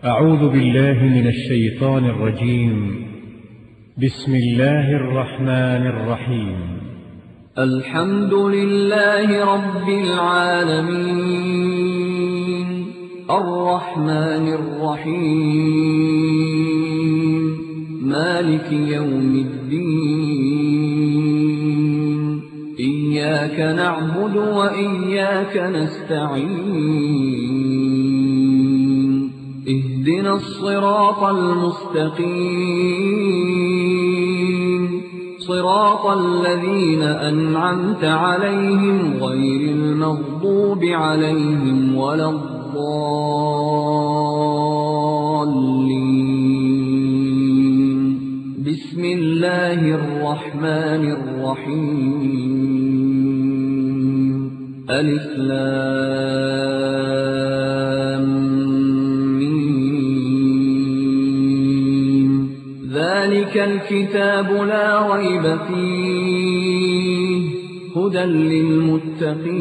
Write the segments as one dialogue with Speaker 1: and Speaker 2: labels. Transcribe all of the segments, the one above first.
Speaker 1: أعوذ بالله من الشيطان الرجيم. بسم الله الرحمن الرحيم.
Speaker 2: الحمد لله رب العالمين الرحمن الرحيم مالك يوم الدين إياك نعبد وإياك نستعين اهدنا الصراط المستقيم صراط الذين أنعمت عليهم غير المغضوب عليهم ولا الضالين. بسم الله الرحمن الرحيم. ألف لام ميم. ذلك الكتاب لا ريب فيه هدى للمتقين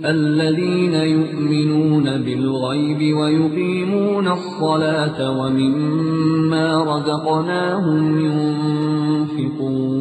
Speaker 2: الذين يؤمنون بالغيب ويقيمون الصلاة ومما رزقناهم ينفقون.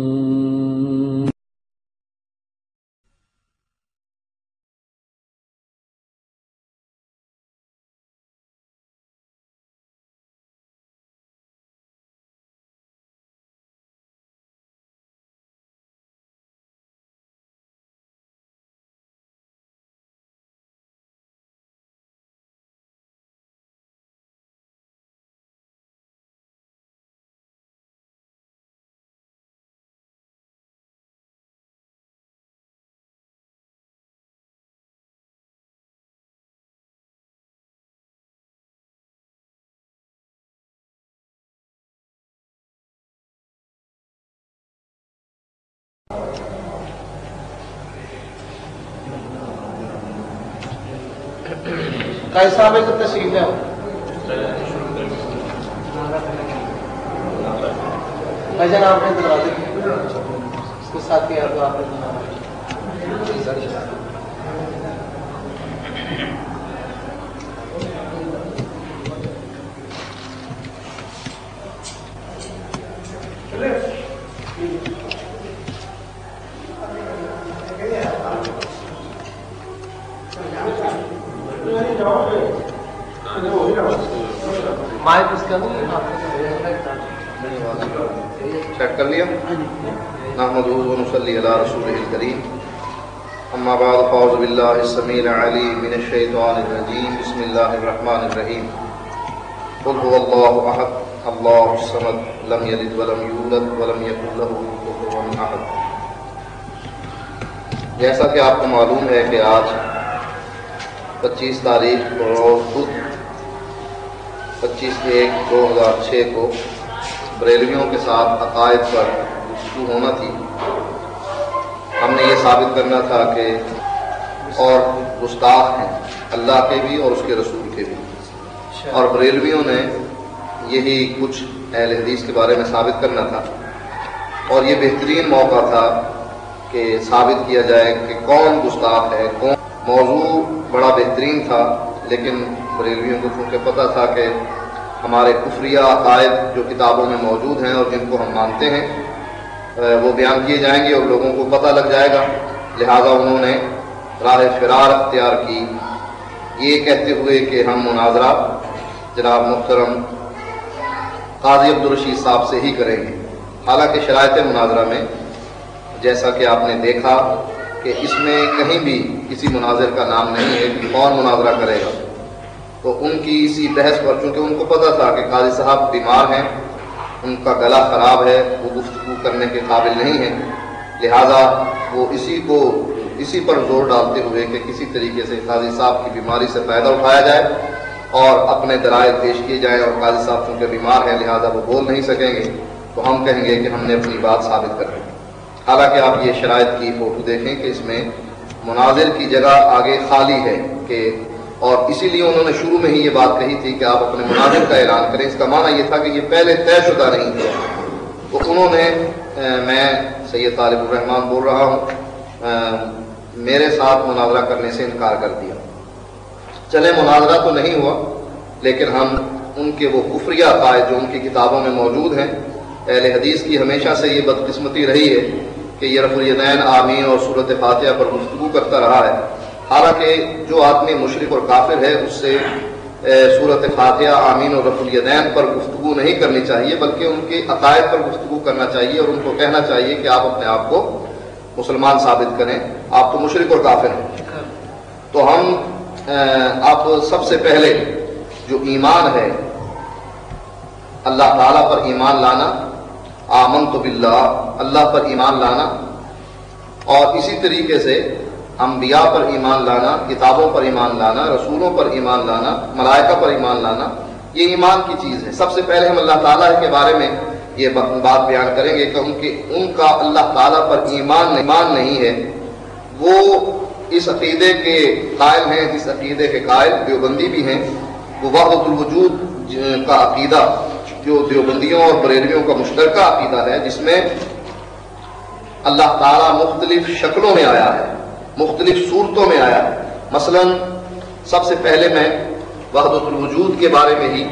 Speaker 3: قائد صاحب کو تشریف ہے بھجن آپ نے دروازے اس کے ساتھ ہی آپ نے مائک اس کا
Speaker 4: چیک کر لیا. نحمدہ و نصلی علی رسولہ الکریم. اما بعد فاعوذ باللہ السمیع العلیم من الشیطان الرجیم. بسم اللہ الرحمن الرحیم. قل هو اللہ احد اللہ الصمد لم یلد ولم یولد ولم یکن لہ کفوا احد. جیسا کہ آپ کو معلوم ہے کہ آج 25 تاریخ روز بدھ 25/1/2006 کو بریلویوں کے ساتھ عقائد پر گفتگو ہونا تھی. ہم نے یہ ثابت کرنا تھا کہ اور گستاخ ہیں اللہ کے بھی اور اس کے رسول کے بھی، اور بریلویوں نے یہی کچھ اہل حدیث کے بارے میں ثابت کرنا تھا، اور یہ بہترین موقع تھا کہ ثابت کیا جائے کہ کون گستاخ ہے کون. موضوع بڑا بہترین تھا، لیکن بریلویوں کو چونکہ پتہ تھا کہ ہمارے کفریہ عقائد جو کتابوں میں موجود ہیں اور جن کو ہم مانتے ہیں وہ بیان کیے جائیں گے اور لوگوں کو پتہ لگ جائے گا، لہٰذا انہوں نے راہ فرار اختیار کی یہ کہتے ہوئے کہ ہم مناظرہ جناب محترم قاضی عبدالرشید صاحب سے ہی کریں گے. حالانکہ شرائط مناظرہ میں جیسا کہ آپ نے دیکھا کہ اس میں کہیں بھی کسی مناظر کا نام نہیں ہے کہ کون مناظرہ کرے گا. تو ان کی اسی بحث پر چونکہ ان کو پتہ تھا کہ قاضی صاحب بیمار ہیں، ان کا گلا خراب ہے، وہ گفتگو کرنے کے قابل نہیں ہیں، لہٰذا وہ اسی پر زور ڈالتے ہوئے کہ کسی طریقے سے قاضی صاحب کی بیماری سے فائدہ اٹھایا جائے اور اپنے دلائل پیش کیے جائیں، اور قاضی صاحب چونکہ بیمار ہیں لہٰذا وہ بول نہیں سکیں گے، تو ہم کہیں گے کہ ہم نے اپنی بات ثابت کر رہے ہیں. حالانکہ آپ یہ شرائط کی فوٹو دیکھیں کہ اس میں مناظر کی جگہ آگے خالی ہے کہ، اور اسی لیے انہوں نے شروع میں ہی یہ بات کہی تھی کہ آپ اپنے مناظر کا اعلان کریں. اس کا معنی یہ تھا کہ یہ پہلے طے شدہ نہیں تھا. تو انہوں نے میں سید طالب الرحمان بول رہا ہوں، میرے ساتھ مناظرہ کرنے سے انکار کر دیا. چلے مناظرہ تو نہیں ہوا، لیکن ہم ان کے وہ کفریہ عقائد جو ان کی کتابوں میں موجود ہیں، اہل حدیث کی ہمیشہ سے یہ بدقسمتی رہی ہے کہ یہ رفع الیدین، آمین اور سورۃ فاتحہ پر گفتگو کرتا رہا ہے، حالانکہ جو آدمی مشرک اور کافر ہے اس سے سورۃ فاتحہ، آمین اور رفع الیدین پر گفتگو نہیں کرنی چاہیے، بلکہ ان کے عقائد پر گفتگو کرنا چاہیے اور ان کو کہنا چاہیے کہ آپ اپنے آپ کو مسلمان ثابت کریں، آپ تو مشرک اور کافر ہیں۔ تو ہم اب سب سے پہلے جو ایمان ہے، اللہ تعالیٰ پر ایمان لانا، آمنت باللہ، اللہ پر ایمان لانا، اور اسی طریقے سے انبیاء پر ایمان لانا، کتابوں پر ایمان لانا، رسولوں پر ایمان لانا، ملائکہ پر ایمان لانا، یہ ایمان کی چیز ہے۔ سب سے پہلے ہم اللہ تعالیٰ کے بارے میں یہ بات بیان کریں گے کہ ان کا اللہ تعالیٰ پر ایمان نہیں ہے، وہ اس عقیدے کے قائل ہیں جس عقیدے کے قائل دیوبندی بھی ہیں، وہ وحدت الوجود کا عقیدہ جو دیوبندیوں اور بریلویوں کا مشترکہ عقیدہ ہے، جس میں اللہ تعالیٰ مختلف شکلوں میں آیا ہے، مختلف صورتوں میں آیا ہے۔ مثلا سب سے پہلے میں وحدت الوجود کے بارے میں ہی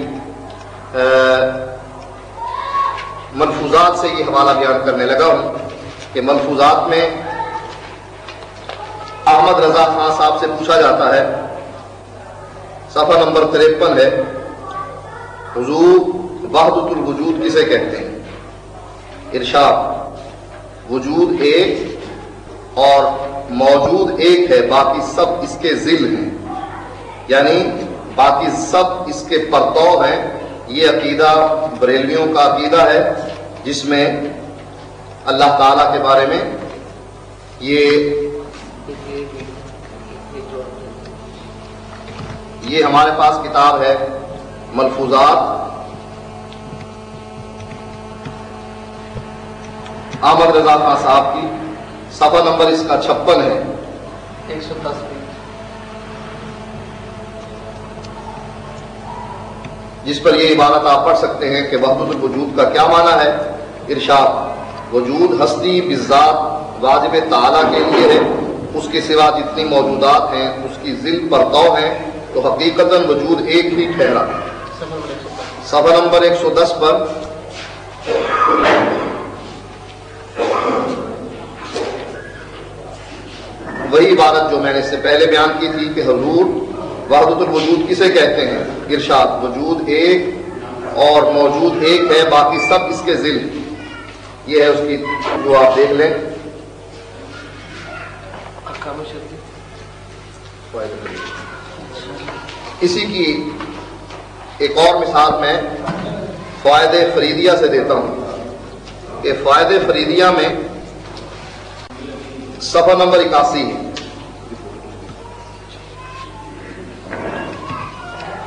Speaker 4: ملفوظات سے یہ حوالہ بیان کرنے لگا ہوں کہ ملفوظات میں احمد رضا خان صاحب سے پوچھا جاتا ہے، صفحہ نمبر 53 ہے، حضور وحدت الوجود کسے کہتے ہیں؟ ارشاد، وجود ایک اور موجود ایک ہے، باقی سب اس کے ذل ہیں، یعنی باقی سب اس کے پرتو ہیں۔ یہ عقیدہ بریلویوں کا عقیدہ ہے، جس میں اللہ تعالیٰ کے بارے میں یہ ہمارے پاس کتاب ہے ملفوظات، احمد رضا خان صاحب کی، صفحہ نمبر اس کا 56 ہے،
Speaker 3: 110
Speaker 4: جس پر یہ عبارت آپ پڑھ سکتے ہیں کہ وحدت الوجود کا کیا معنی ہے۔ ارشاد، وجود ہستی بذات واجب تعالیٰ کے لیے ہے، اس کے سوا جتنی موجودات ہیں اس کی ذل پرتو ہیں، تو حقیقتاً وجود ایک ہی ٹھہرا۔ صفحہ نمبر 110 پر وہی عبارت جو میں نے اس سے پہلے بیان کی تھی کہ حضور وحدت الوجود کسے کہتے ہیں؟ ارشاد، وجود ایک اور موجود ایک ہے، باقی سب اس کے ذل۔ یہ ہے اس کی، جو آپ دیکھ لیں، اسی کی ایک اور مثال میں فوائد فریدیہ سے دیتا ہوں کہ فوائد فریدیہ میں صفحہ نمبر 81 ہے،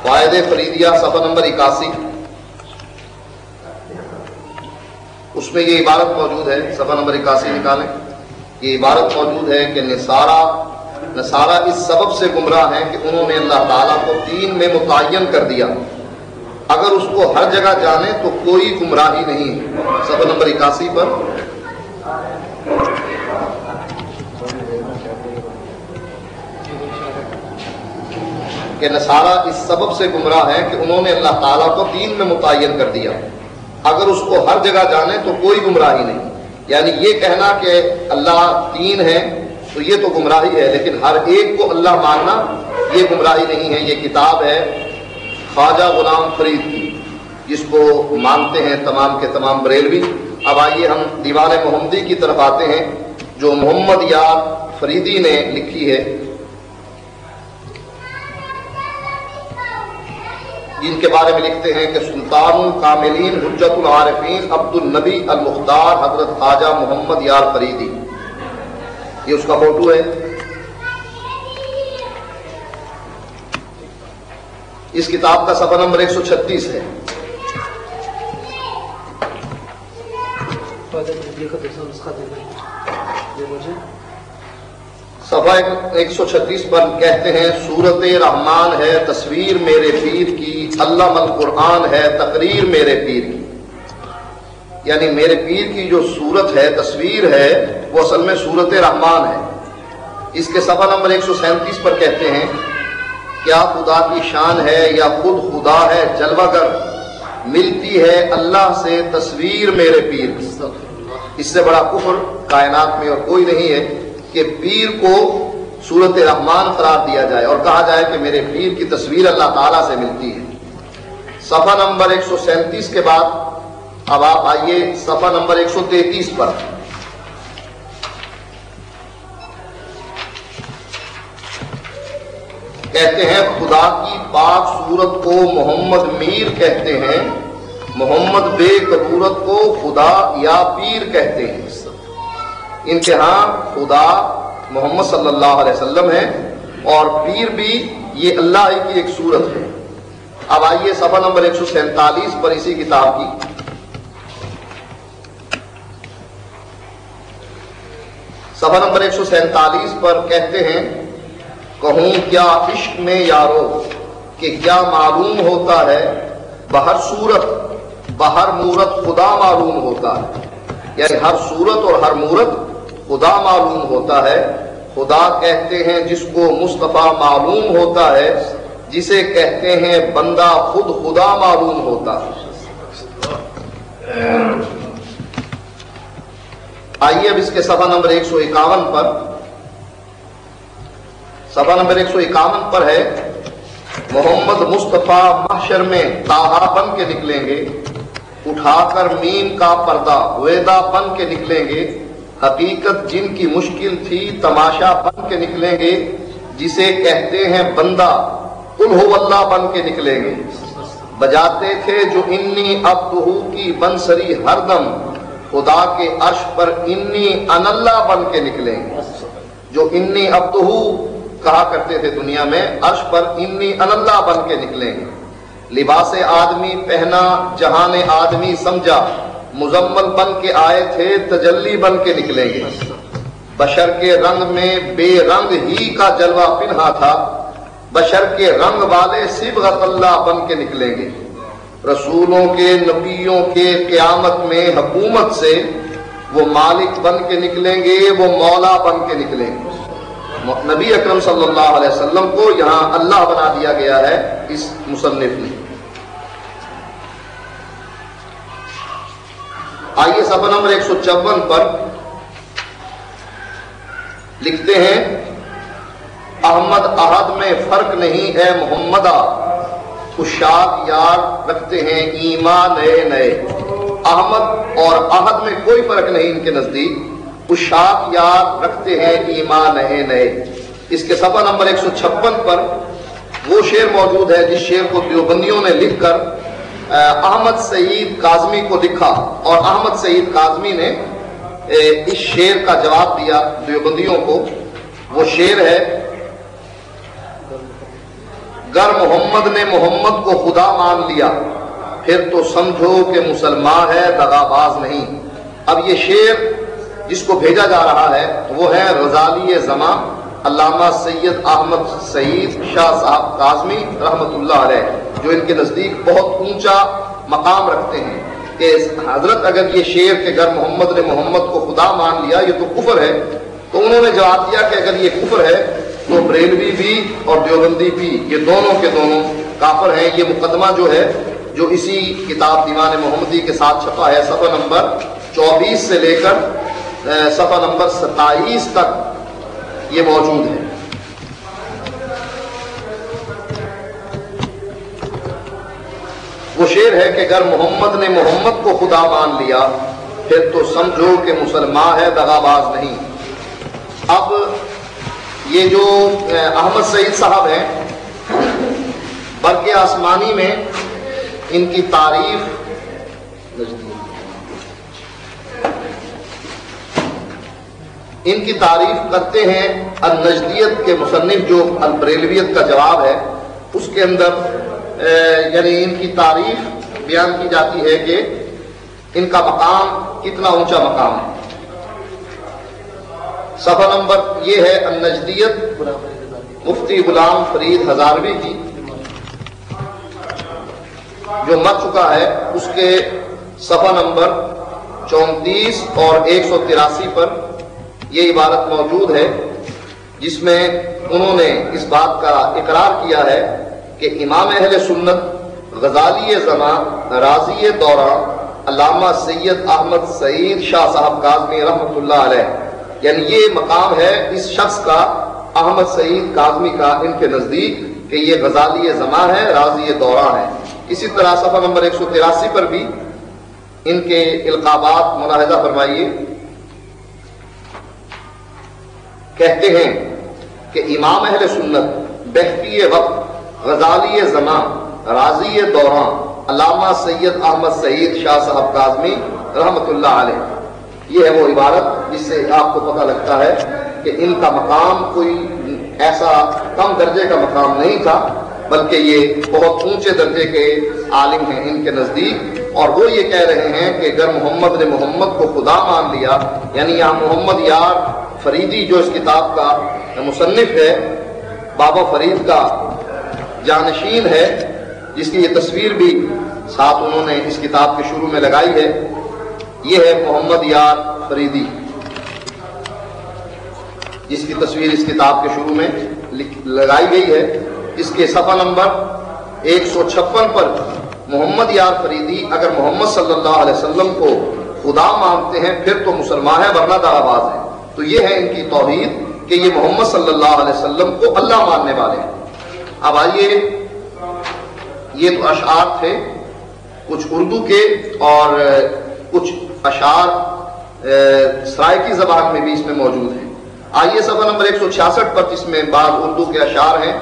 Speaker 4: فوائد فریدیہ صفحہ نمبر 81، اس میں یہ عبارت موجود ہے، صفحہ نمبر 81 نکالیں، یہ عبارت موجود ہے کہ نصارہ اس سبب سے گمراہ ہیں کہ انہوں نے اللہ تعالیٰ کو دین میں متعین کر دیا، اگر اس کو ہر جگہ جانے تو کوئی گمراہی نہیں ہے۔ صفحہ نمبر 81 پر کہ نصارہ اس سبب سے گمراہ ہیں کہ انہوں نے اللہ تعالیٰ کو دین میں متعین کر دیا، اگر اس کو ہر جگہ جانے تو کوئی گمراہی نہیں۔ یعنی یہ کہنا کہ اللہ تین ہے تو یہ تو گمراہی ہے، لیکن ہر ایک کو اللہ ماننا یہ گمراہی نہیں ہے۔ یہ کتاب ہے خواجہ غلام فرید کی، جس کو مانتے ہیں تمام کے تمام بریلوی۔ اب آئیے ہم دیوان محمدی کی طرف آتے ہیں، جو محمد یار فریدی نے لکھی ہے، جن کے بارے میں لکھتے ہیں کہ سلطان الکاملین حجت العارفین عبد النبی المختار حضرت خواجہ محمد یار فریدی، یہ اس کا فوٹو ہے۔ اس کتاب کا صفحہ نمبر 136 ہے۔ صفحہ 136 پر کہتے ہیں، سورت رحمان ہے تصویر میرے پیر کی، علم القرآن ہے تقریر میرے پیر کی۔ یعنی میرے پیر کی جو صورت ہے، تصویر ہے، وہ اصل میں سورت رحمان ہے۔ اس کے صفحہ نمبر 137 پر کہتے ہیں کیا خدا کی شان ہے یا خود خدا ہے جلوہ گر، ملتی ہے اللہ سے تصویر میرے پیر کی۔ اس سے بڑا کفر کائنات میں اور کوئی نہیں ہے کہ پیر کو صورت رحمان قرار دیا جائے اور کہا جائے کہ میرے پیر کی تصویر اللہ تعالیٰ سے ملتی ہے۔ صفحہ نمبر 137 کے بعد اب آپ آئیے صفحہ نمبر 133 پر۔ کہتے ہیں خدا کی پاک صورت کو محمد میر کہتے ہیں، محمد بے قدورت کو خدا یا پیر کہتے ہیں۔ ان کے ہاں خدا محمد صلی اللہ علیہ وسلم ہے اور پیر بھی یہ اللہ کی ایک صورت ہے۔ اب آئیے صفحہ نمبر 147 پر اسی کتاب کی صفحہ نمبر 147 پر کہتے ہیں کہوں کیا عشق میں یارو کہ کیا معلوم ہوتا ہے، بہر صورت بہر مورت خدا معلوم ہوتا ہے، یعنی ہر صورت اور ہر مورت خدا معلوم ہوتا ہے۔ خدا کہتے ہیں جس کو مصطفیٰ معلوم ہوتا ہے، جسے کہتے ہیں بندہ خود خدا معلوم ہوتا ہے۔ آئیے اب اس کے صفحہ نمبر 151 پر، صفحہ نمبر 151 پر ہے محمد مصطفیٰ محشر میں طٰہٰ بن کے نکلیں گے، اٹھا کر میم کا پردہ ویدا بن کے نکلیں گے، حقیقت جن کی مشکل تھی تماشا بن کے نکلیں گے، جسے کہتے ہیں بندہ قل ہو اللہ بن کے نکلیں گے۔ بجاتے تھے جو انی عبدہ کی بنسری ہر دم، خدا کے عرش پر انی ان اللہ بن کے نکلیں گے۔ جو انی عبدہ کہا کرتے تھے دنیا میں، عرش پر انی ان اللہ بن کے نکلیں گے۔ لباس آدمی پہنا جہان آدمی سمجھا، مزمل بن کے آئے تھے تجلی بن کے نکلیں گے۔ بشر کے رنگ میں بے رنگ ہی کا جلوہ پنہا تھا، بشر کے رنگ والے صبغت اللہ بن کے نکلیں گے۔ رسولوں کے نبیوں کے قیامت میں حکومت سے وہ مالک بن کے نکلیں گے، وہ مولا بن کے نکلیں گے۔ نبی اکرم صلی اللہ علیہ وسلم کو یہاں اللہ بنا دیا گیا ہے اس مصنف نے۔ آئیے صفحہ نمبر 154 پر لکھتے ہیں احمد احد میں فرق نہیں ہے محمدہ، اشاق یار رکھتے ہیں ایمان نئے نئے۔ احمد اور احد میں کوئی فرق نہیں ان کے نزدیک، اشاق یار رکھتے ہیں ایمان نئے نئے۔ اس کے صفحہ نمبر 156 پر وہ شعر موجود ہے جس شعر کو دیوبندیوں نے لکھ کر احمد سعید کاظمی کو لکھا، اور احمد سعید کاظمی نے اس شعر کا جواب دیا دیوبندیوں کو۔ وہ شعر ہے گر محمد نے محمد کو خدا مان لیا، پھر تو سمجھو کہ مسلمان ہے دغاباز نہیں۔ اب یہ شعر جس کو بھیجا جا رہا ہے وہ ہے غزالی زماں علامہ سید احمد سعید شاہ صاحب کاظمی رحمۃ اللہ علیہ، جو ان کے نزدیک بہت اونچا مقام رکھتے ہیں کہ حضرت اگر یہ شعر کہ گر محمد نے محمد کو خدا مان لیا یہ تو کفر ہے، تو انہوں نے جواب دیا کہ اگر یہ کفر ہے تو بریلوی بھی اور دیوبندی بھی یہ دونوں کے دونوں کافر ہیں۔ یہ مقدمہ جو ہے جو اسی کتاب دیوان محمدی کے ساتھ چھپا ہے، صفحہ نمبر 24 سے لے کر صفحہ نمبر 27 تک یہ موجود ہے۔ وہ شعر ہے کہ اگر محمد نے محمد کو خدا مان لیا پھر تو سمجھو کہ مسلمان ہے دغاباز نہیں۔ اب یہ جو احمد سعید صاحب ہیں برق آسمانی میں ان کی تعریف کرتے ہیں النجدیت کے مصنف جو البریلویت کا جواب ہے اس کے اندر یعنی ان کی تعریف بیان کی جاتی ہے کہ ان کا مقام کتنا اونچا مقام ہے۔ صفحہ نمبر یہ ہے النجدیت مفتی غلام فرید ہزاروی کی جو مر چکا ہے، اس کے صفحہ نمبر 34 اور 183 پر یہ عبارت موجود ہے جس میں انہوں نے اس بات کا اقرار کیا ہے کہ امام اہل سنت غزالی زمان راضی دورہ علامہ سید احمد سعید شاہ صاحب کاظمی رحمۃ اللہ علیہ، یعنی یہ مقام ہے اس شخص کا، احمد سعید کاظمی کا، ان کے نزدیک کہ یہ غزالی زمان ہے، راضی دورہ ہے۔ اسی طرح صفحہ نمبر 183 پر بھی ان کے القابات ملاحظہ فرمائیے۔ کہتے ہیں کہ امام اہل سنت بہتی وقت غزالی زمان راضی دوران علامہ سید احمد سعید شاہ صاحب کاظمی رحمۃ اللہ علیہ، یہ ہے وہ عبارت جس سے آپ کو پتہ لگتا ہے کہ ان کا مقام کوئی ایسا کم درجے کا مقام نہیں تھا، بلکہ یہ بہت اونچے درجے کے عالم ہیں ان کے نزدیک، اور وہ یہ کہہ رہے ہیں کہ اگر محمد نے محمد کو خدا مان لیا، یعنی یہاں محمد یار فریدی جو اس کتاب کا مصنف ہے، بابا فرید کا جانشین ہے، جس کی یہ تصویر بھی ساتھ انہوں نے اس کتاب کے شروع میں لگائی ہے، یہ ہے محمد یار فریدی، جس کی تصویر اس کتاب کے شروع میں لگائی گئی ہے۔ اس کے صفحہ نمبر 156 پر محمد یار فریدی اگر محمد صلی اللہ علیہ وسلم کو خدا مانتے ہیں پھر تو مسلمان ہیں ورنہ دغا باز ہیں۔ تو یہ ہے ان کی توحید کہ یہ محمد صلی اللہ علیہ وسلم کو اللہ ماننے والے ہیں۔ اب آئیے، یہ تو اشعار تھے کچھ اردو کے اور کچھ اشعار سرائکی زبان میں بھی اس میں موجود ہیں۔ آئیے صفحہ نمبر 166 پر جس میں بعض اردو کے اشعار ہیں،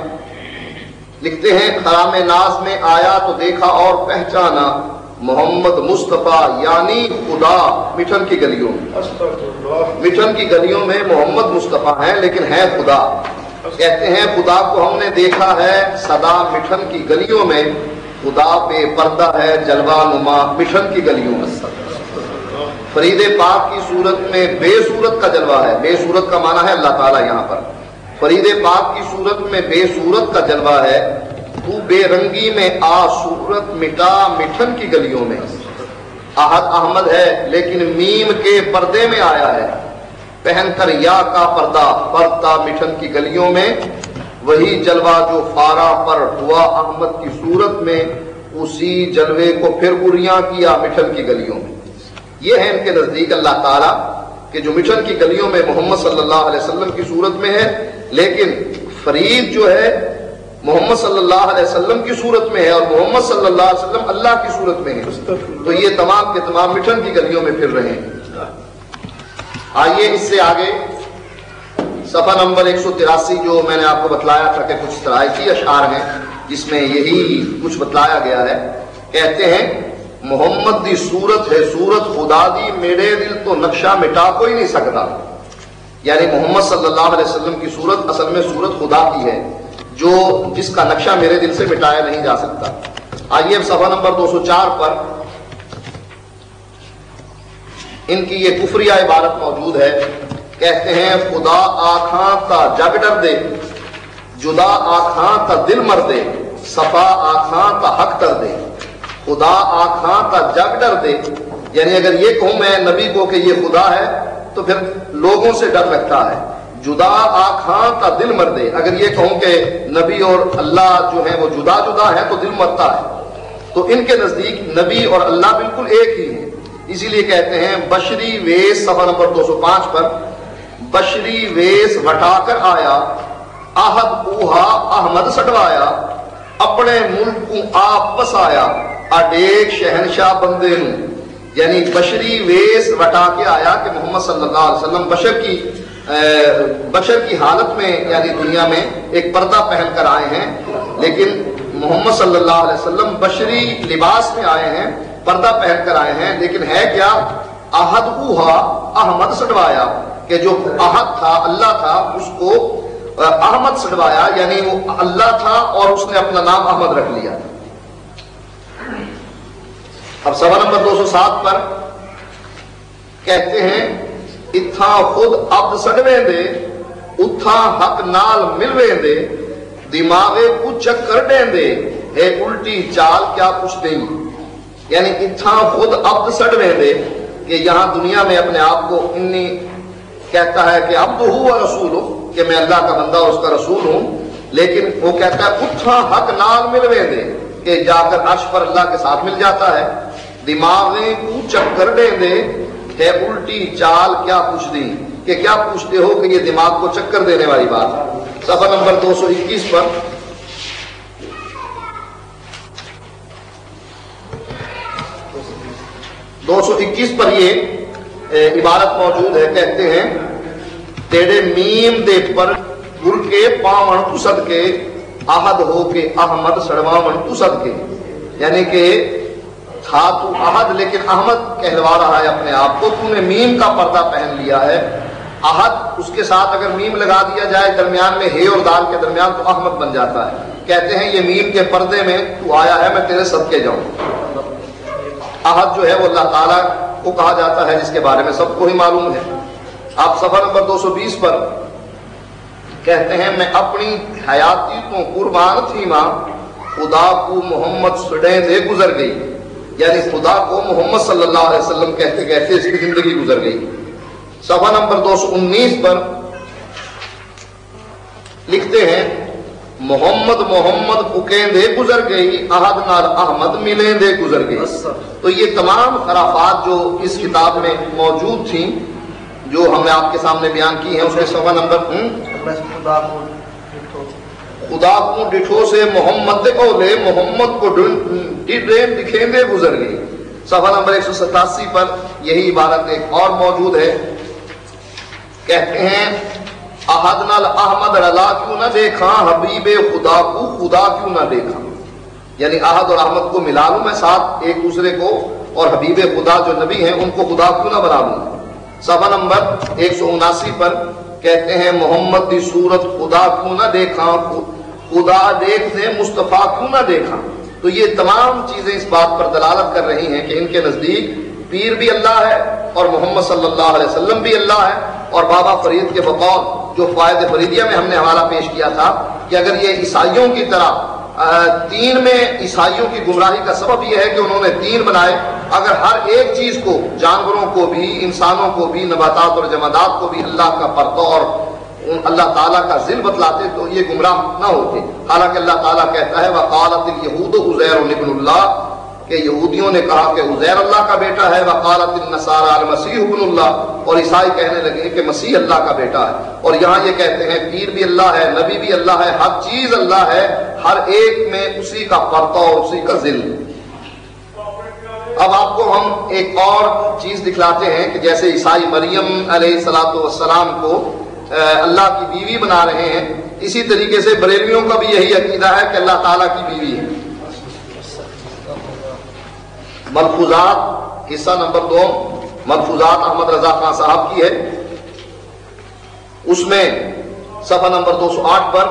Speaker 4: لکھتے ہیں خرام ناز میں آیا تو دیکھا اور پہچانا محمد مصطفیٰ یعنی خدا مٹھن کی گلیوں میں، مٹھن کی گلیوں میں محمد مصطفیٰ ہیں لیکن ہے خدا۔ کہتے ہیں خدا کو ہم نے دیکھا ہے صدا مٹھن کی گلیوں میں، خدا بے پردہ ہے جلوہ نما مٹھن کی گلیوں میں۔ فرید پاک کی صورت میں بے صورت کا جلوہ ہے، بے صورت کا معنی ہے اللہ تعالیٰ یہاں پر، فرید پاک کی صورت میں بے صورت کا جلوہ ہے، تو بے رنگی میں آ صورت مٹا مٹھن کی گلیوں میں۔ احد احمد ہے لیکن میم کے پردے میں آیا ہے، پہن کر یا کا پردہ پردہ مٹھن کی گلیوں میں، وہی جلوہ جو فارا پر ہوا احمد کی صورت میں، اسی جلوے کو پھر اریاں کیا مٹھن کی گلیوں میں۔ یہ ہے ان کے نزدیک اللہ تعالیٰ کہ جو مٹھن کی گلیوں میں محمد صلی اللہ علیہ وسلم کی صورت میں ہے، لیکن فرید جو ہے محمد صلی اللہ علیہ وسلم کی صورت میں ہے اور محمد صلی اللہ علیہ وسلم اللہ کی صورت میں ہے، تو یہ تمام کے تمام مٹھن کی گلیوں میں پھر رہے ہیں۔ آئیے اس سے آگے صفحہ نمبر 183 جو میں نے آپ کو بتلایا تھا کہ کچھ سرائکی اشعار ہیں جس میں یہی کچھ بتلایا گیا ہے۔ کہتے ہیں محمد دی صورت ہے صورت خدا دی، میرے دل تو نقشہ مٹا کوئی نہیں سکتا، یعنی محمد صلی اللہ علیہ وسلم کی صورت اصل میں صورت خدا کی ہے جو جس کا نقشہ میرے دل سے مٹایا نہیں جا سکتا۔ آئیے اب صفحہ نمبر 204 پر ان کی یہ کفریہ عبارت موجود ہے۔ کہتے ہیں خدا آنکھاں تا جگ ڈر دے، جدا آنکھاں تا دل مر دے، صفا آنکھاں تا حق ڈر دے، خدا آنکھاں تا جگ ڈر دے، یعنی اگر یہ کہوں میں نبی کو کہ یہ خدا ہے تو پھر لوگوں سے ڈر لگتا ہے۔ جدا آنکھاں تا دل مر دے، اگر یہ کہوں کہ نبی اور اللہ جو ہے وہ جدا جدا ہے تو دل مرتا ہے۔ تو ان کے نزدیک نبی اور اللہ بالکل ایک ہی ہیں، اسی لیے کہتے ہیں بشری ویس صفحہ نمبر 205 پر بشری ویس وٹا کر آیا، احد اوہا احمد سٹوایا، اپنے ملک کو آپ بسایا، اڈیک شہنشاہ بندے نو، یعنی بشری ویس وٹا کے آیا کہ محمد صلی اللہ علیہ وسلم بشر کی حالت میں یعنی دنیا میں ایک پردہ پہن کر آئے ہیں، لیکن محمد صلی اللہ علیہ وسلم بشری لباس میں آئے ہیں، پردہ پہن کر آئے ہیں، لیکن ہے کیا؟ احد اوہا احمد سٹوایا، کہ جو احد تھا اللہ تھا اس کو احمد سٹوایا، یعنی وہ اللہ تھا اور اس نے اپنا نام احمد رکھ لیا۔ اب صفحہ نمبر 207 پر کہتے ہیں اتھا خود عبد سڑویں دے، اتھا حق نال ملویں دے، دماغے کو چکر دیں دے، ہے الٹی چال کیا کچھ دیں، یعنی اتھا خود عبد سڑویں دے کہ یہاں دنیا میں اپنے آپ کو انی کہتا ہے کہ عبدہ و رسولہ، کہ میں اللہ کا بندہ اور اس کا رسول ہوں، لیکن وہ کہتا ہے اٹھا حق نال ملوے دے، کہ جا کر عرش پر اللہ کے ساتھ مل جاتا ہے۔ دماغیں کو چکر دے دے ہے الٹی چال کیا پوچھ دی، کہ کیا پوچھتے ہو کہ یہ دماغ کو چکر دینے والی بات ہے۔ صفحہ نمبر 221 پر 221 پر یہ عبارت موجود ہے، کہتے ہیں تیرے میم دے پر گر کے پاون تو صدقے احد ہو کے احمد سڑواون تو صدقے، یعنی کہ تھا تو احد لیکن احمد کہلوا رہا ہے اپنے آپ کو، تو نے میم کا پردہ پہن لیا ہے۔ احد اس کے ساتھ اگر میم لگا دیا جائے درمیان میں ہے اور دال کے درمیان تو احمد بن جاتا ہے۔ کہتے ہیں یہ میم کے پردے میں تو آیا ہے، میں تیرے صدقے جاؤں۔ احد جو ہے وہ اللہ تعالیٰ کو کہا جاتا ہے، جس کے بارے میں سب کو ہی معلوم ہے۔ آپ صفحہ نمبر 220 پر کہتے ہیں میں اپنی حیاتی تو قربان تھی ماں، خدا کو محمد سڑیں دے گزر گئی، یعنی خدا کو محمد صلی اللہ علیہ وسلم کہتے کہتے اس کی زندگی گزر گئی۔ صفحہ نمبر 219 پر لکھتے ہیں محمد پکیں دے گزر گئی، احد نال احمد ملیں دے گزر گئی۔ تو یہ تمام خرافات جو اس کتاب میں موجود تھیں، جو ہم نے آپ کے سامنے بیان کی ہیں، اس کے صفحہ نمبر خدا کو ڈٹھو سے محمد کو لے، محمد کو دکھیں دے گزر گئی۔ صفحہ نمبر 187 پر یہی عبارت ایک اور موجود ہے، کہتے ہیں احد نال احمد رلا کیوں نہ دیکھا، حبیب خدا کو خدا کیوں نہ دیکھا، یعنی احد اور احمد کو ملا لوں میں ساتھ ایک دوسرے کو، اور حبیب خدا جو نبی ہیں ان کو خدا کیوں نہ بنا لوں۔ صفحہ نمبر 179 پر کہتے ہیں محمد کی صورت خدا کیوں نہ دیکھا، خدا دیکھنے مصطفیٰ کیوں نہ دیکھا۔ تو یہ تمام چیزیں اس بات پر دلالت کر رہی ہیں کہ ان کے نزدیک پیر بھی اللہ ہے اور محمد صلی اللہ علیہ وسلم بھی اللہ ہے۔ اور بابا فرید کے بقول جو فوائد فریدیہ میں ہم نے حوالہ پیش کیا تھا کہ اگر یہ عیسائیوں کی طرح دین میں عیسائیوں کی گمراہی کا سبب یہ ہے کہ انہوں نے دین بنائے، اگر ہر ایک چیز کو، جانوروں کو بھی، انسانوں کو بھی، نباتات اور جمادات کو بھی اللہ کا پرتو اور اللہ تعالیٰ کا ذل بتلاتے تو یہ گمراہ نہ ہوتے۔ حالانکہ اللہ تعالیٰ کہتا ہے وقالت اليہود عزیر ابن اللہ، کہ یہودیوں نے کہا کہ عزیر اللہ کا بیٹا ہے، وقالت النصارى المسیح ابن اللہ، اور عیسائی کہنے لگے کہ مسیح اللہ کا بیٹا ہے۔ اور یہاں یہ کہتے ہیں پیر بھی اللہ ہے، نبی بھی اللہ ہے، ہر چیز اللہ ہے، ہر ایک میں اسی کا پرتو اور اسی کا ذل۔ اب آپ کو ہم ایک اور چیز دکھلاتے ہیں کہ جیسے عیسائی مریم علیہ السلام کو اللہ کی بیوی بنا رہے ہیں، اسی طریقے سے بریلویوں کا بھی یہی عقیدہ ہے کہ اللہ تعالیٰ کی بیوی ہے۔ ملفوظات حصہ نمبر 2 ملفوظات احمد رضا خان صاحب کی ہے، اس میں صفحہ نمبر 208 پر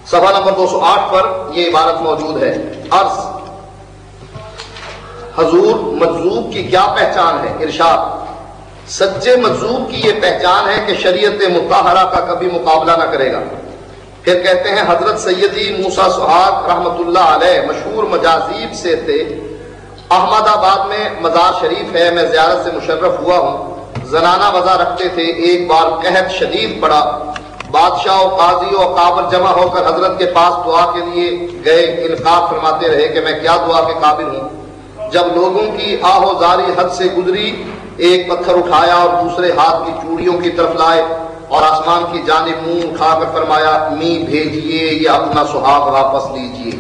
Speaker 4: صفحہ نمبر 208 پر یہ عبارت موجود ہے، عرض حضور مجذوب کی کیا پہچان ہے؟ ارشاد سچے مجذوب کی یہ پہچان ہے کہ شریعت مطہرہ کا کبھی مقابلہ نہ کرے گا۔ پھر کہتے ہیں حضرت سیدی موسیٰ سہاگ رحمت اللہ علیہ مشہور مجاذیب سے تھے، احمد آباد میں مزار شریف ہے، میں زیارت سے مشرف ہوا ہوں، زنانہ وضع رکھتے تھے، ایک بار قحط شدید پڑا، بادشاہ و قاضی و قابل جمع ہو کر حضرت کے پاس دعا کے لیے گئے، انقاد فرماتے رہے کہ میں کیا دعا کے قابل ہوں۔ جب لوگوں کی آہو زاری حد سے گزری، ایک پتھر اٹھایا اور دوسرے ہاتھ کی چوڑیوں کی طرف لائے اور آسمان کی جانب منہ اٹھا کر فرمایا می بھیجیے یا اپنا سہاگ واپس لیجیے۔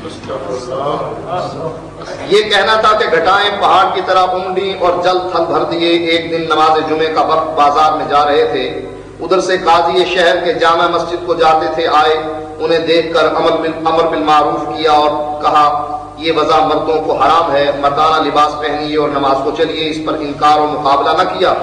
Speaker 4: یہ کہنا تھا کہ گھٹائیں پہاڑ کی طرح امڈی اور جل تھل بھر دیے۔ ایک دن نماز جمعے کا وقت بازار میں جا رہے تھے، ادھر سے قاضی شہر کے جامع مسجد کو جاتے تھے، آئے، انہیں دیکھ کر امر بالمعروف کیا اور کہا یہ وضع مردوں کو حرام ہے، مردانہ لباس پہنیے اور نماز کو چلیے۔ اس پر انکار و مقابلہ نہ کیا،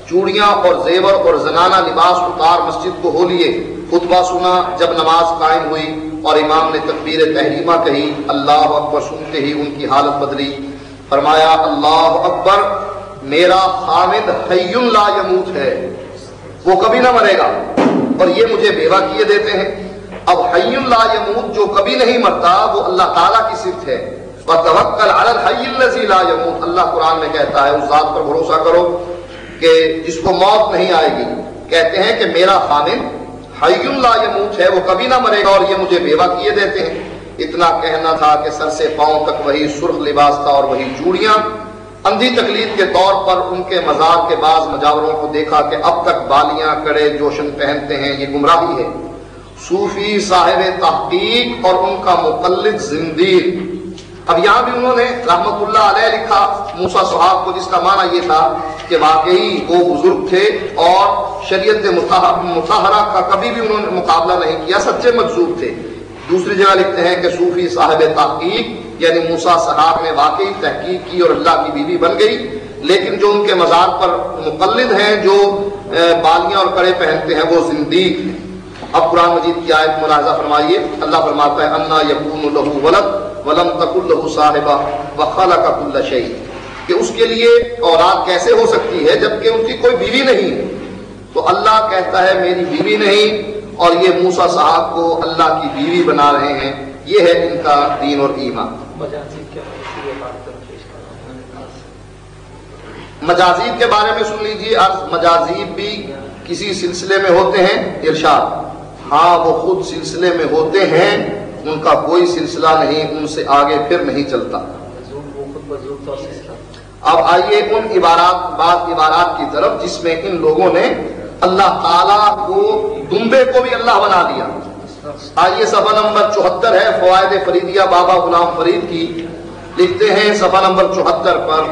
Speaker 4: چوڑیاں اور زیور اور زنانہ لباس اتار مسجد کو ہو لیے، خطبہ سنا۔ جب نماز قائم ہوئی اور امام نے تکبیر تحریمہ کہی، اللہ اکبر سنتے ہی ان کی حالت بدلی، فرمایا اللہ اکبر، میرا خامد حی لا یموت ہے، وہ کبھی نہ مرے گا، اور یہ مجھے بیوہ کیے دیتے ہیں۔ اب حی لا یموت جو کبھی نہیں مرتا وہ اللہ تعالیٰ کی صفت ہے، وَتَوَكَّلْ عَلَى الْحَيِّ الَّذِي لَا يَمُوتُ، اللہ قرآن میں کہتا ہے اس ذات پر بھروسہ کرو کہ جس کو موت نہیں آئے گی. کہتے ہیں کہ میرا خامد حی لا یموت ہے، وہ کبھی نہ مرے گا اور یہ مجھے بیوہ کیے دیتے ہیں. اتنا کہنا تھا کہ سر سے پاؤں تک وہی سرخ لباس تھا اور وہی چوڑیاں. اندھی تقلید کے طور پر ان کے مزار کے بعض مجاوروں کو دیکھا کہ اب تک بالیاں کڑے جوشن پہنتے ہیں، یہ گمراہی ہے. صوفی صاحب تحقیق اور ان کا مقلد زندیق. اب یہاں بھی انہوں نے رحمت اللہ علیہ لکھا موسیٰ صحاب کو، جس کا معنی یہ تھا کہ واقعی وہ بزرگ تھے اور شریعت مطہرہ کا کبھی بھی انہوں نے مقابلہ نہیں کیا، سچے مجذوب تھے. دوسری جگہ لکھتے ہیں کہ صوفی صاحب تحقیق یعنی موسیٰ صحاب نے واقعی تحقیق کی اور اللہ کی بیوی بن گئی، لیکن جو ان کے مزار پر مقلد ہیں، جو بالیاں اور کڑے پہنتے ہیں، وہ زندیق ہیں. اب قرآن مجید کی آیت ملاحظہ فرمائیے. اللہ فرماتا ہے انا یکون لہ ولد ولم تکن لہ صاحبہ وخلق کل شیء، کہ اس کے لیے اولاد کیسے ہو سکتی ہے جبکہ ان کی کوئی بیوی نہیں. تو اللہ کہتا ہے میری بیوی نہیں، اور یہ موسیٰ صاحب کو اللہ کی بیوی بنا رہے ہیں. یہ ہے ان کا دین اور ایمان. مجازیب کے بارے میں سن لیجیے. مجازیب بھی کسی سلسلے میں ہوتے ہیں. ارشاد ہاں وہ خود سلسلے میں ہوتے ہیں، ان کا کوئی سلسلہ نہیں، ان سے آگے پھر نہیں چلتا. اب آئیے ان بعض عبارات کی طرف جس میں ان لوگوں نے اللہ تعالیٰ کو دمبے کو بھی اللہ بنا دیا. آئیے صفحہ نمبر 74 ہے فوائد فریدیہ بابا غلام فرید کی. لکھتے ہیں صفحہ نمبر 74 پر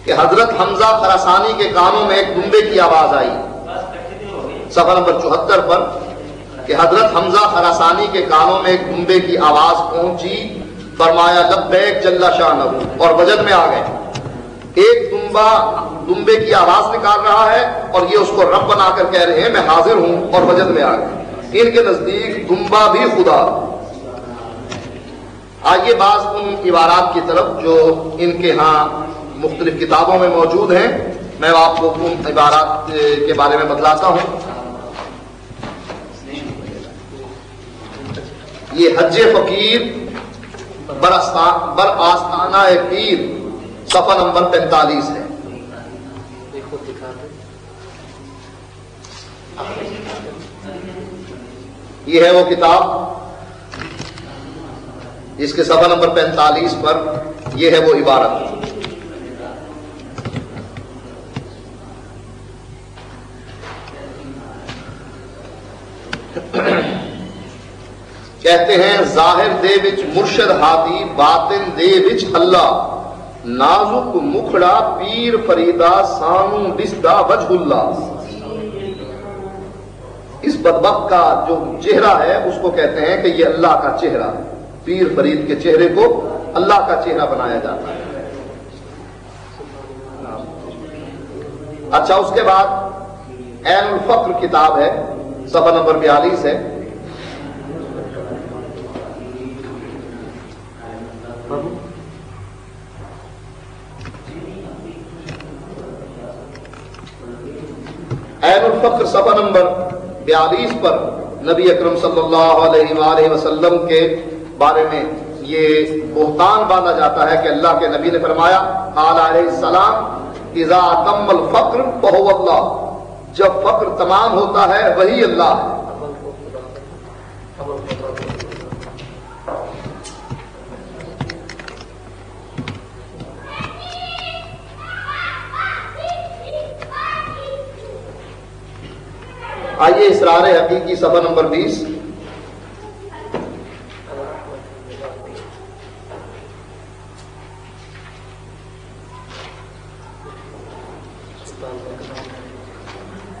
Speaker 4: کہ حضرت حمزہ خراسانی کے کانوں میں ایک دمبے کی آواز آئی. صفحہ نمبر 74 پر کہ حضرت حمزہ خراسانی کے کانوں میں ایک دمبے کی آواز پہنچی، فرمایا لبیک جل شانہ، اور وجد میں آ گئے. ایک دمبے کی آواز نکال رہا ہے اور یہ اس کو رب بنا کر کہہ رہے ہیں میں حاضر ہوں، اور وجد میں آ گئے. ان کے نزدیک دمبا بھی خدا. آئیے بعض ان عبارات کی طرف جو ان کے ہاں مختلف کتابوں میں موجود ہیں. میں آپ کو ان عبارات کے بارے میں بتلاتا ہوں. یہ حج فقیر بر آستانہ پیر صفحہ نمبر 45 ہے. یہ ہے وہ کتاب جس کے صفحہ نمبر 45 پر یہ ہے وہ عبارت. کہتے ہیں ظاہر دے وچ مرشد ہادی، باطن دے وچ اللہ، نازک مکھڑا پیر فریدا سانو دسدا وجہ اللہ. اس بدبخت کا جو چہرہ ہے اس کو کہتے ہیں کہ یہ اللہ کا چہرہ. پیر فرید کے چہرے کو اللہ کا چہرہ بنایا جاتا ہے. اچھا، اس کے بعد عین الفقر کتاب ہے، صفحہ نمبر 42 ہے. عین الفقر صفحہ نمبر 42 پر نبی اکرم صلی اللہ علیہ وآلہ وسلم کے بارے میں یہ بہتان باندھا جاتا ہے کہ اللہ کے نبی نے فرمایا قال علیہ السلام اذا تم الفقر فهو اللہ، جب فقر تمام ہوتا ہے وہی اللہ ہے. آئیے اسرار حقیقی صفحہ نمبر 20.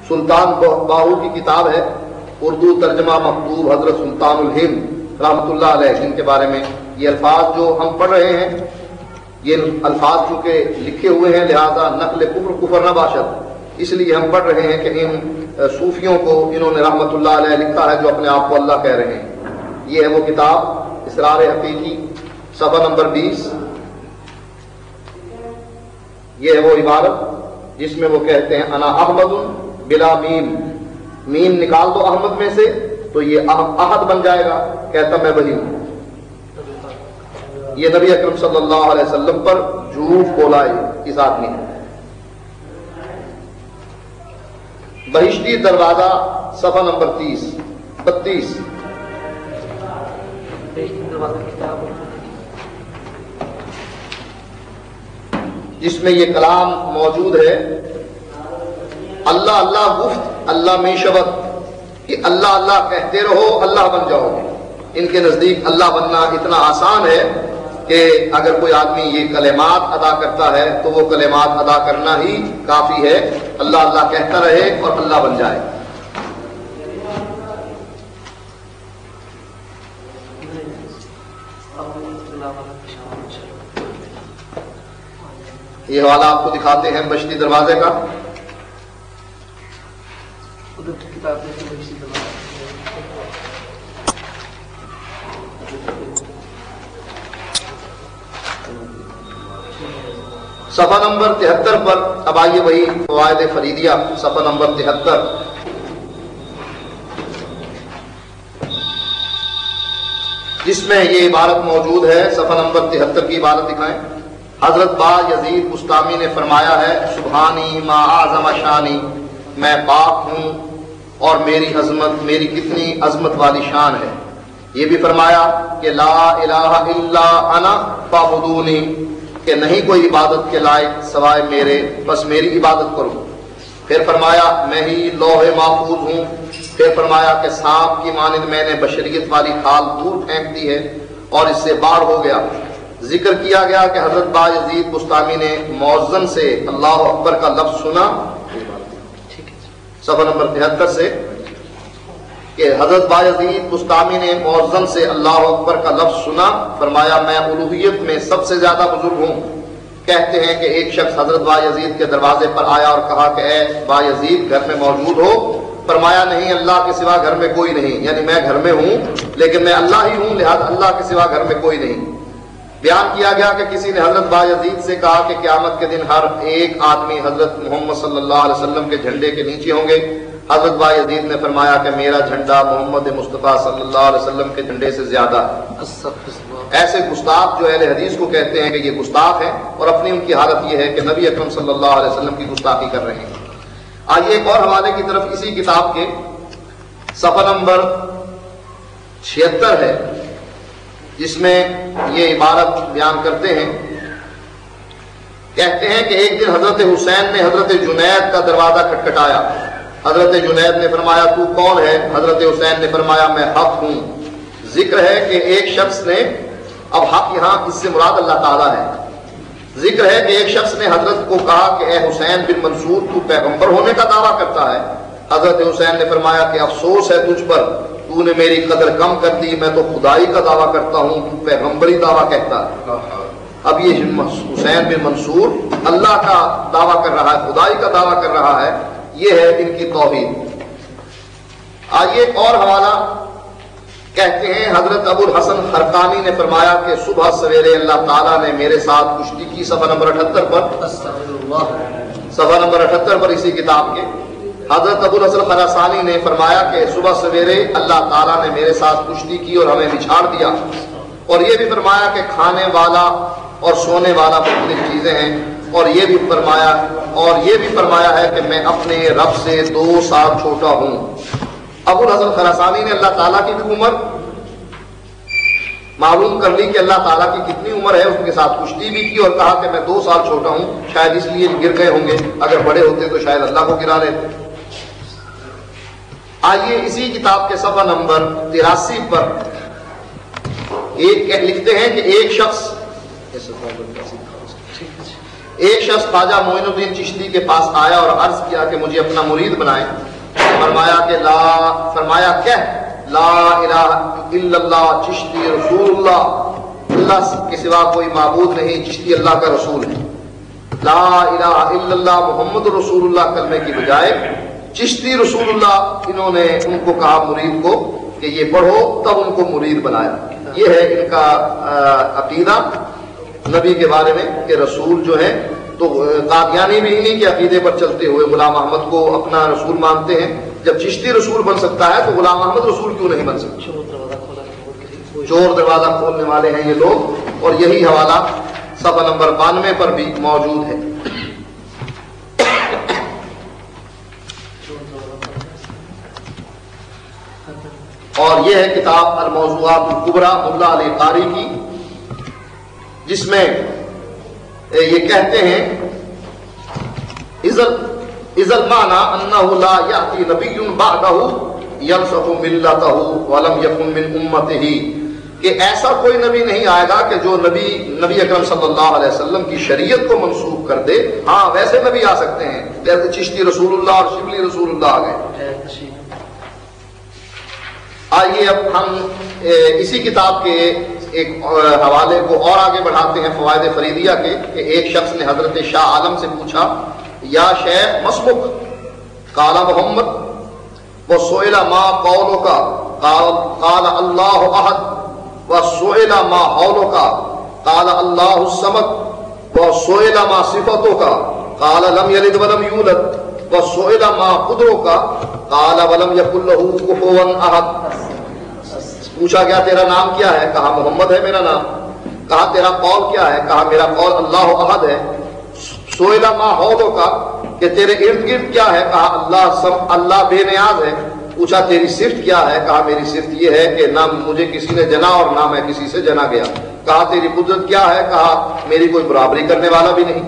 Speaker 4: سلطان باہو کی کتاب ہے، اردو ترجمہ مکتوب حضرت سلطان الہند رحمۃ اللہ علیہ، جن کے بارے میں یہ الفاظ جو ہم پڑھ رہے ہیں، یہ الفاظ چونکہ لکھے ہوئے ہیں لہذا نقل کفر نہ باشد، اس لیے ہم پڑھ رہے ہیں کہ ان صوفیوں کو انہوں نے رحمت اللہ علیہ لکھا ہے جو اپنے آپ کو اللہ کہہ رہے ہیں. یہ ہے وہ کتاب اسرار حقیقی صفحہ نمبر 20. یہ ہے وہ عبارت جس میں وہ کہتے ہیں انا احمد بلا میم میم نکال دو احمد میں سے تو یہ احد بن جائے گا، کہتا میں وہی ہوں۔ یہ نبی اکرم صلی اللہ علیہ وسلم پر جھوٹ بولا اس آدمی نے۔ بہشتی دروازہ صفحہ نمبر 32 جس میں یہ کلام موجود ہے، اللہ اللہ گفت اللہ میں شبت، کہ اللہ اللہ کہتے رہو اللہ بن جاؤ گے۔ ان کے نزدیک اللہ بننا اتنا آسان ہے کہ اگر کوئی آدمی یہ کلمات ادا کرتا ہے تو وہ کلمات ادا کرنا ہی کافی ہے، اللہ اللہ کہتا رہے اور اللہ بن جائے۔ یہ حوالہ آپ کو دکھاتے ہیں بہشتی دروازے کا۔ صفحہ نمبر 73 پر اب آئیے وہی فوائد فریدیہ، صفحہ نمبر 73 جس میں یہ عبارت موجود ہے۔ صفحہ نمبر 73 کی عبارت دکھائیں۔ حضرت با یزید بستامی نے فرمایا ہے، سبحانی ما اعظم شانی، میں پاک ہوں اور میری عظمت، میری کتنی عظمت والی شان ہے۔ یہ بھی فرمایا کہ لا الہ الا انا فاعبدونی، کہ نہیں کوئی عبادت کے لائق سوائے میرے، بس میری عبادت کرو۔ پھر فرمایا میں ہی لوح محفوظ ہوں۔ پھر فرمایا کہ سانپ کی مانند میں نے بشریت والی کھال دور پھینک دی ہے اور اس سے باہر ہو گیا۔ ذکر کیا گیا کہ حضرت با یزید بستامی نے مؤذن سے اللہ اکبر کا لفظ سنا، صفحہ نمبر 73 سے، کہ حضرت با یزید بستامی نے مؤذن سے اللہ اکبر کا لفظ سنا، فرمایا میں الوہیت میں سب سے زیادہ بزرگ ہوں۔ کہتے ہیں کہ ایک شخص حضرت با یزید کے دروازے پر آیا اور کہا کہ اے با یزید گھر میں موجود ہو؟ فرمایا نہیں، اللہ کے سوا گھر میں کوئی نہیں، یعنی میں گھر میں ہوں لیکن میں اللہ ہی ہوں، لہذا اللہ کے سوا گھر میں کوئی نہیں۔ بیان کیا گیا کہ کسی نے حضرت با یزید سے کہا کہ قیامت کے دن ہر ایک آدمی حضرت محمد صلی اللہ علیہ وسلم کے جھنڈے کے نیچے ہوں گے۔ حضرت با یزید نے فرمایا کہ میرا جھنڈا محمد مصطفیٰ صلی اللہ علیہ وسلم کے جھنڈے سے زیادہ ہے۔ ایسے گستاخ جو اہل حدیث کو کہتے ہیں کہ یہ گستاخ ہیں، اور اپنی ان کی حالت یہ ہے کہ نبی اکرم صلی اللہ علیہ وسلم کی گستاخی کر رہے ہیں۔ آئیے ایک اور حوالے کی طرف، اسی کتاب کے صفحہ نمبر 76 ہے، جس میں یہ عبارت بیان کرتے ہیں۔ کہتے ہیں کہ ایک دن حضرت حسین نے حضرت جنید کا دروازہ کھٹکھٹایا۔ حضرت جنید نے فرمایا تو کون ہے؟ حضرت حسین نے فرمایا میں حق ہوں۔ ذکر ہے کہ ایک شخص نے، اب حق یہاں اس سے مراد اللہ تعالیٰ ہے، ذکر ہے کہ ایک شخص نے حضرت کو کہا کہ اے حسین بن منصور تو پیغمبر ہونے کا دعویٰ کرتا ہے؟ حضرت حسین نے فرمایا کہ افسوس ہے تجھ پر، تو نے میری قدر کم کر دی، میں تو خدائی کا دعویٰ کرتا ہوں، تو پیغمبری دعویٰ کہتا ہے۔ اب یہ حسین بن منصور اللہ کا دعویٰ کر رہا ہے، خدائی کا دعویٰ کر رہا ہے، یہ ہے ان کی توحید۔ آئیے ایک اور حوالہ، کہتے ہیں حضرت ابو الحسن خرقانی نے فرمایا کہ صبح سویرے اللہ تعالیٰ نے میرے ساتھ کشتی کی، صفحہ نمبر 78 پر، صفحہ نمبر 78 پر اسی کتاب کے حضرت ابو الحسن خراسانی نے فرمایا کہ صبح سویرے اللہ تعالیٰ نے میرے ساتھ کشتی کی اور ہمیں بچھاڑ دیا، اور یہ بھی فرمایا کہ کھانے والا اور سونے والا مختلف چیزیں ہیں، اور یہ بھی فرمایا ہے کہ میں اپنے رب سے 2 سال چھوٹا ہوں۔ ابو الحسن خراسانی نے اللہ تعالیٰ کی بھی عمر معلوم کر لی کہ اللہ تعالیٰ کی کتنی عمر ہے، اس کے ساتھ کشتی بھی کی اور کہا کہ میں 2 سال چھوٹا ہوں، شاید اس لیے گر گئے ہوں گے، اگر بڑے ہوتے تو شاید اللہ کو گرا لیتے۔ آئیے اسی کتاب کے صفحہ نمبر 83 پر لکھتے ہیں کہ ایک شخص خواجہ معین الدین چشتی کے پاس آیا اور عرض کیا کہ مجھے اپنا مرید بنائیں۔ فرمایا کہ لا الہ الا اللہ چشتی رسول اللہ، اللہ کے سوا کوئی معبود نہیں، چشتی اللہ کا رسول ہے۔ لا الہ الا اللہ محمد رسول اللہ کلمے کی بجائے چشتی رسول اللہ، انہوں نے ان کو کہا مرید کو کہ یہ پڑھو، تب ان کو مرید بنایا۔ یہ ہے ان کا عقیدہ نبی کے بارے میں کہ رسول جو ہے، تو قادیانی بھی انہی کے عقیدے پر چلتے ہوئے غلام احمد کو اپنا رسول مانتے ہیں، جب چشتی رسول بن سکتا ہے تو غلام احمد رسول کیوں نہیں بن سکتا؟ چور دروازہ کھولنے والے ہیں یہ لوگ، اور یہی حوالہ صفحہ نمبر 92 پر بھی موجود ہے۔ اور یہ ہے کتاب الموضوعات الکبریٰ ملا علی قاری کی، جس میں یہ کہتے ہیں اذ المعنى انه لا ياتي نبي بعده ينسخ ملته ولم يكن من امته، کہ ایسا کوئی نبی نہیں آئے گا کہ جو نبی اکرم صلی اللہ علیہ وسلم کی شریعت کو منسوخ کر دے۔ ہاں ویسے نبی آ سکتے ہیں، جیسے چشتی رسول اللہ اور شبلی رسول اللہ آ گئے۔ آئیے اب ہم اسی کتاب کے ایک حوالے کو اور آگے بڑھاتے ہیں فوائد فریدیہ کے، کہ ایک شخص نے حضرت شاہ عالم سے پوچھا یا شیخ مسبق قال محمد وسئل ما قولك قال اللہ احد وسئل ما حولك قال اللہ الصمد وسئل ما صفتك قال لم یلد ولم یولد وسئل ما قدرك قال ولم یکن له کفوا احد۔ پوچھا گیا تیرا نام کیا ہے؟ کہا محمد ہے میرا نام۔ کہا تیرا قول کیا ہے؟ کہا میرا قول اللہ احد ہے۔ سئل ما حولك کہ تیرے ارد گرد کیا ہے؟ کہا اللہ بے نیاز ہے۔ پوچھا تیری صفت کیا ہے؟ کہا میری صفت یہ ہے کہ نہ مجھے کسی نے جنا اور نہ میں کسی سے جنا گیا۔ کہا تیری قدرت کیا ہے؟ کہا میری کوئی برابری کرنے والا بھی نہیں۔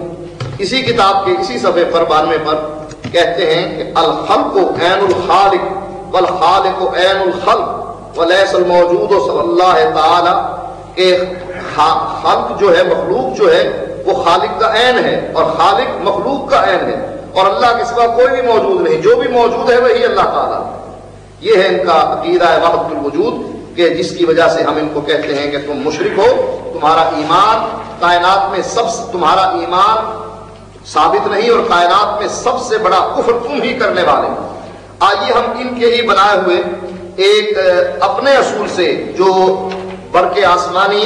Speaker 4: اسی کتاب کے اسی صفحے پر 92 پر کہتے ہیں کہ الخلق عین الخالق والخالق عین الخلق ولیس الموجود صلی اللہ تعالی، کہ خلق جو ہے، مخلوق جو ہے وہ خالق کا عین ہے اور خالق مخلوق کا عین ہے، اور اللہ کے سوا کوئی بھی موجود نہیں، جو بھی موجود ہے وہی اللہ تعالیٰ۔ یہ ہے ان کا عقیدہ ہے وحدت الوجود، کہ جس کی وجہ سے ہم ان کو کہتے ہیں کہ تم مشرک ہو، تمہارا ایمان کائنات میں تمہارا ایمان ثابت نہیں، اور کائنات میں سب سے بڑا کفر تم ہی کرنے والے۔ آئیے ہم ان کے ہی بنائے ہوئے ایک اپنے اصول سے، جو برق آسمانی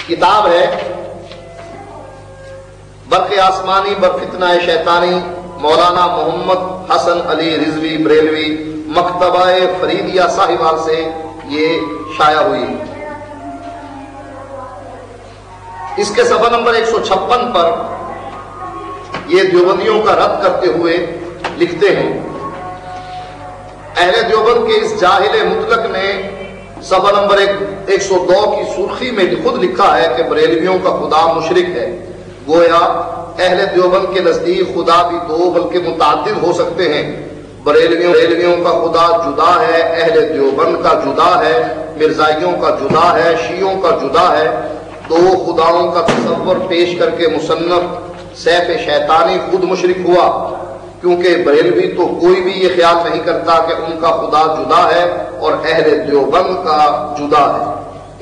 Speaker 4: کتاب ہے، برق آسمانی بر فتنہ شیطانی، مولانا محمد حسن علی رضوی بریلوی مکتبہ فریدیہ صاحبال سے یہ شائع ہوئی۔ اس کے صفحہ نمبر 156 پر یہ دیوبندیوں کا رد کرتے ہوئے لکھتے ہیں، اہل دیوبند کے اس جاہل مطلق نے صفحہ نمبر 102 کی سرخی میں خود لکھا ہے کہ بریلویوں کا خدا مشرک ہے۔ گویا اہل دیوبند کے نزدیک خدا بھی دو بلکہ متعدد ہو سکتے ہیں۔ بریلویوں کا خدا جدا ہے، اہل دیوبند کا جدا ہے، مرزائیوں کا جدا ہے، شیعوں کا جدا ہے۔ دو خداؤں کا تصور پیش کر کے مصنف سیف شیطانی خود مشرک ہوا، کیونکہ بریلوی تو کوئی بھی یہ خیال نہیں کرتا کہ ان کا خدا جدا ہے اور اہل دیوبند کا جدا ہے۔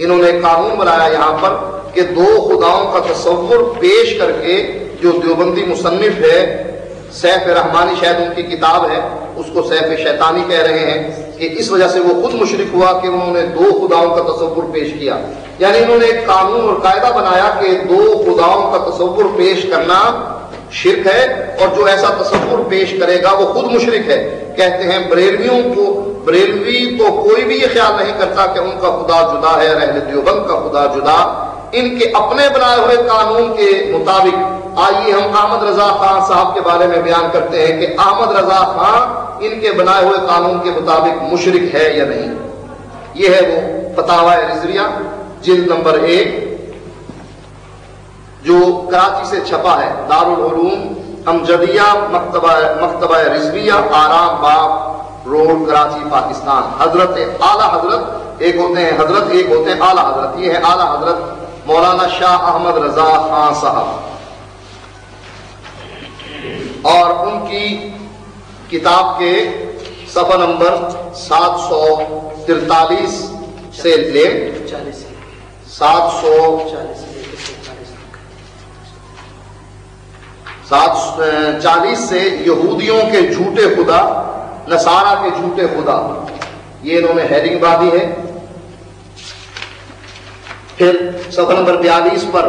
Speaker 4: انہوں نے قانون بنایا یہاں پر کہ دو خداؤں کا تصور پیش کر کے، جو دیوبندی مصنف ہے سیف رحمانی، شاید ان کی کتاب ہے، اس کو سیف شیطانی کہہ رہے ہیں، کہ اس وجہ سے وہ خود مشرک ہوا کہ انہوں نے دو خداؤں کا تصور پیش کیا۔ یعنی انہوں نے ایک قانون اور قاعدہ بنایا کہ دو خداؤں کا تصور پیش کرنا شرک ہے، اور جو ایسا تصور پیش کرے گا وہ خود مشرک ہے۔ کہتے ہیں بریلوی تو کوئی بھی یہ خیال نہیں کرتا کہ ان کا خدا جدا ہے اور اہل دیوبند کا خدا جدا۔ ان کے اپنے بنائے ہوئے قانون کے مطابق آئیے ہم احمد رضا خان صاحب کے بارے میں بیان کرتے ہیں کہ احمد رضا خان ان کے بنائے ہوئے قانون کے مطابق مشرک ہے یا نہیں۔ یہ ہے وہ فتاوی رضویہ جلد نمبر 1، جو کراچی سے چھپا ہے، دارالعلوم امجدیہ مکتبہ رضویہ، آرام باغ روڈ، کراچی، پاکستان۔ حضرت اعلیٰ حضرت ایک ہوتے ہیں حضرت، ایک ہوتے ہیں اعلیٰ حضرت۔ یہ ہے اعلیٰ حضرت مولانا شاہ احمد رضا خان صاحب، اور ان کی کتاب کے صفحہ نمبر 743 سے لے 740 سے یہودیوں کے جھوٹے خدا، نصارہ کے جھوٹے خدا، یہ انہوں نے ہیڈنگ باندھی ہے۔ پھر صفحہ نمبر 42 پر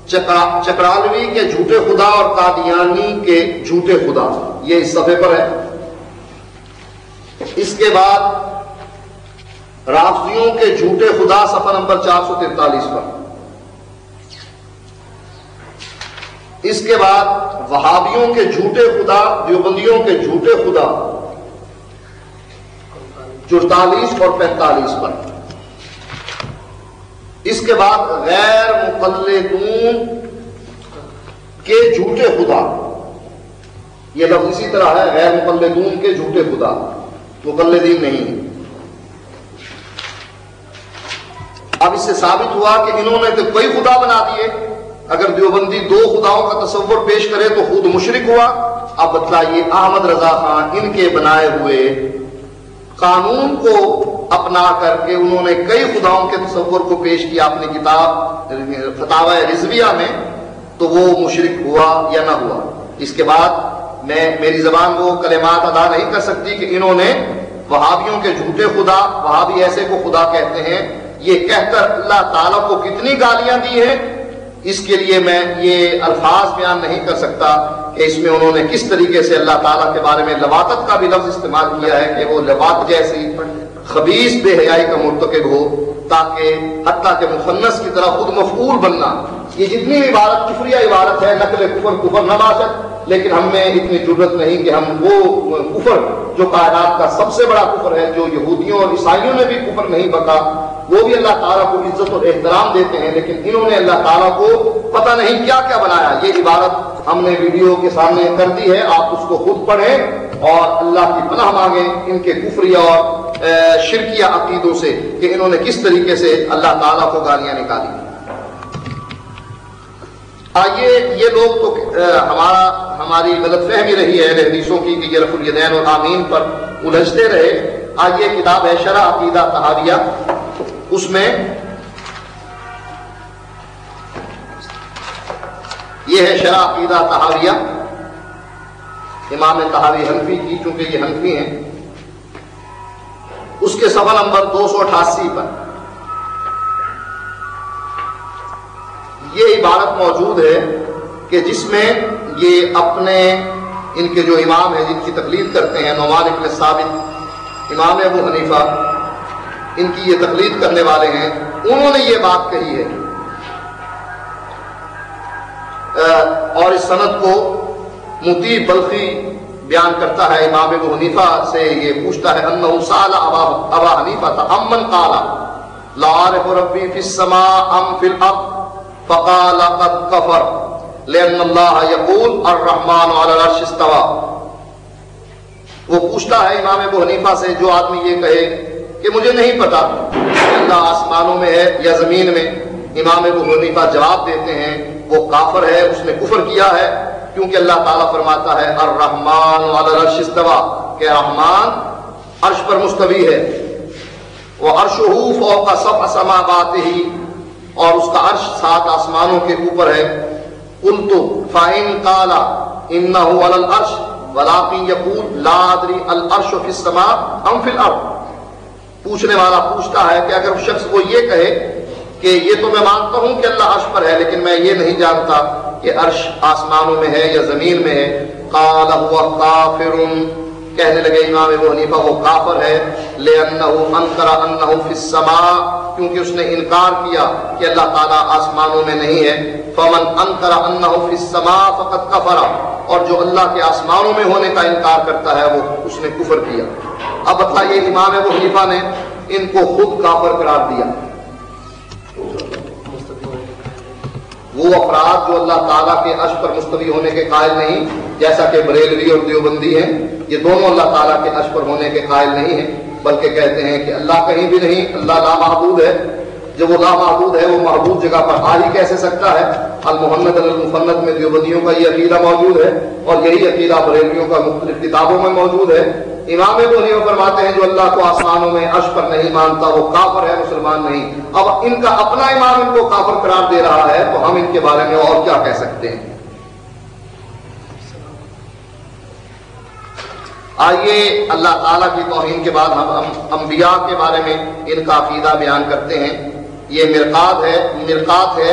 Speaker 4: چکرالوی کے جھوٹے خدا اور قادیانی کے جھوٹے خدا، یہ اس صفحے پر ہے۔ کے بعد رافضیوں کے جھوٹے خدا صفحہ نمبر 443 پر. اس کے بعد وہابیوں کے جھوٹے خدا، دیوبندیوں کے جھوٹے خدا 44 اور 45 پر. اس کے بعد غیر مقلدون کے جھوٹے خدا، یہ لفظ اسی طرح ہے، غیر مقلدون کے جھوٹے خدا، مقلدین نہیں. اب اس سے ثابت ہوا کہ انہوں نے تو کوئی خدا بنا دیے. اگر دیوبندی 2 خداؤں کا تصور پیش کرے تو خود مشرک ہوا. اب بتلائیے احمد رضا خان ان کے بنائے ہوئے قانون کو اپنا کر کے انہوں نے کئی خداؤں کے تصور کو پیش کیا اپنی کتاب فتاوی رضویہ میں، تو وہ مشرک ہوا یا نہ ہوا؟ اس کے بعد میری زبان وہ کلمات ادا نہیں کر سکتی کہ انہوں نے وہابیوں کے جھوٹے خدا، وہابی ایسے کو خدا کہتے ہیں، یہ کہہ کر اللہ تعالیٰ کو کتنی گالیاں دی ہیں. اس کے لیے میں یہ الفاظ بیان نہیں کر سکتا کہ اس میں انہوں نے کس طریقے سے اللہ تعالیٰ کے بارے میں لواطت کا بھی لفظ استعمال کیا ہے کہ وہ لواط جیسی خبیث بے حیائی کا مرتکب ہو، تاکہ حتیٰ کہ مخنث کی طرح خود مفعول بننا. یہ جتنی عبارت کفریہ عبارت ہے، نقل کفر نہ باشد، لیکن ہم میں اتنی ضرورت نہیں کہ ہم وہ کفر جو کائنات کا سب سے بڑا کفر ہے، جو یہودیوں اور عیسائیوں نے بھی کفر نہیں بکا، وہ بھی اللہ تعالیٰ کو عزت اور احترام دیتے ہیں، لیکن انہوں نے اللہ تعالیٰ کو پتہ نہیں کیا کیا بنایا. یہ عبارت ہم نے ویڈیو کے سامنے کر دی ہے، آپ اس کو خود پڑھیں اور اللہ کی پناہ مانگیں ان کے کفریہ اور شرکیہ عقیدوں سے کہ انہوں نے کس طریقے سے اللہ تعالیٰ کو گالیاں نکالی. آئیے یہ لوگ تو ہماری غلط فہمی رہی ہے اہل حدیثوں کی کہ یہ رفع الیدین اور آمین پر الجھتے رہے. آئیے کتاب ہے شرح عقیدہ طحاویہ، اس میں یہ ہے شرح عقیدہ طحاویہ امام طحاوی حنفی کی، چونکہ یہ حنفی ہیں. اس کے صفحہ نمبر 288 پر یہ عبارت موجود ہے کہ جس میں یہ اپنے ان کے جو امام ہیں جن کی تقلید کرتے ہیں، نعمان بن ثابت امام ابو حنیفہ، ان کی یہ تقلید کرنے والے ہیں، انہوں نے یہ بات کہی ہے. اور اس سند کو مطیع بلخی بیان کرتا ہے، امام ابو حنیفہ سے یہ پوچھتا ہے انہ سأل ابا حنیفہ امن قال لا اعرف ربی فی السماء ام فی الارض فقال قد کفر لأن اللہ یقول الرحمن علی العرش استوى. وہ پوچھتا ہے امام ابو حنیفہ سے جو آدمی یہ کہے کہ مجھے نہیں پتا کہ اللہ آسمانوں میں ہے یا زمین میں، امام ابو حنیفہ جواب دیتے ہیں وہ کافر ہے، اس نے کفر کیا ہے، کیونکہ اللہ تعالیٰ فرماتا ہے الرحمن علی العرش استوى کہ رحمان عرش پر مستوی ہے، وعرشہ فوق سبع سماواتہ اور اس کا عرش 7 آسمانوں کے اوپر ہے. قلت فإن قال انہ علی العرش ولكن يقول لا ادری العرش فی السماء ام فی الارض. پوچھنے والا پوچھتا ہے کہ اگر شخص وہ یہ کہے کہ یہ تو میں مانتا ہوں کہ اللہ عرش پر ہے، لیکن میں یہ نہیں جانتا کہ عرش آسمانوں میں ہے یا زمین میں ہے، قال هو کافر، کہنے لگے امام ابو حنیفہ وہ کافر ہے، لأنه انکر انه فی السماء، کیونکہ اس نے انکار کیا کہ اللہ تعالیٰ آسمانوں میں نہیں ہے. فمن انکر انه فی السماء فقد کفر، اور جو اللہ کے آسمانوں میں ہونے کا انکار کرتا ہے وہ اس نے کفر کیا. اب بتائیے امام ابو حنیفہ نے ان کو خود کافر قرار دیا. وہ افراد جو اللہ تعالیٰ کے عرش پر مستوی ہونے کے قائل نہیں، جیسا کہ بریلوی اور دیوبندی ہیں، یہ دونوں اللہ تعالیٰ کے عرش پر ہونے کے قائل نہیں ہیں، بلکہ کہتے ہیں کہ اللہ کہیں بھی نہیں، اللہ لامحدود ہے. جب وہ لامحدود ہے وہ محدود جگہ پر آ ہی کیسے سکتا ہے؟ المحند المفند میں دیوبندیوں کا یہ عقیدہ موجود ہے، اور یہی عقیدہ بریلویوں کا مختلف کتابوں میں موجود ہے. امام ابو حنیفہ فرماتے ہیں جو اللہ کو آسمانوں میں عرش پر نہیں مانتا وہ کافر ہے، مسلمان نہیں. اب ان کا اپنا امام ان کو کافر قرار دے رہا ہے تو ہم ان کے بارے میں اور کیا کہہ سکتے ہیں؟ آئیے اللہ تعالیٰ کی توہین کے بعد ہم انبیاء کے بارے میں ان کا عقیدہ بیان کرتے ہیں. یہ مرقات ہے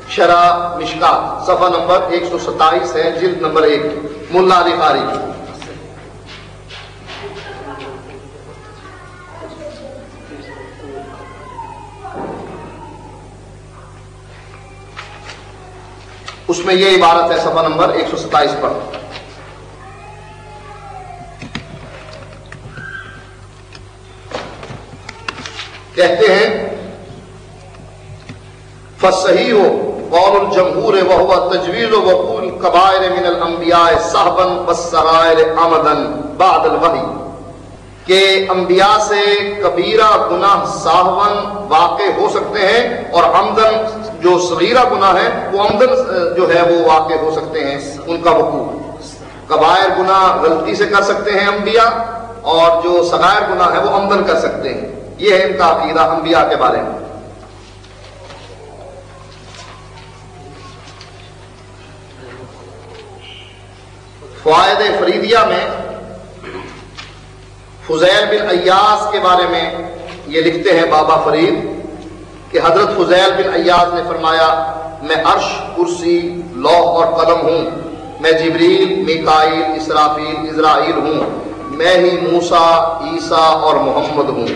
Speaker 4: شرح مشکات، صفحہ نمبر 127 ہے، جلد نمبر 1، ملا علی قاری کی. اس میں یہ عبارت ہے صفحہ نمبر 127 پر. کہتے ہیں فصحیح قول الجمہور وهو تجویز وقوع الکبائر من الانبیاء صحبا والسرائر عمدا بعد الوحی، کہ انبیاء سے کبیرہ گناہ صاحباً واقع ہو سکتے ہیں اور عمدن جو صغیرہ گناہ ہے وہ عمدن جو ہے وہ واقع ہو سکتے ہیں، ان کا وقوع. کبائر گناہ غلطی سے کر سکتے ہیں انبیاء، اور جو صغائر گناہ ہے وہ عمدن کر سکتے ہیں. یہ ہے ان کا عقیدہ انبیاء کے بارے میں. فوائد فریدیہ میں فضیل بن ایاز کے بارے میں یہ لکھتے ہیں بابا فرید کہ حضرت فضیل بن ایاز نے فرمایا میں عرش، کرسی، لوح اور قلم ہوں، میں جبریل، میکائیل، اسرافیل، عزرائیل ہوں، میں ہی موسیٰ، عیسیٰ اور محمد ہوں.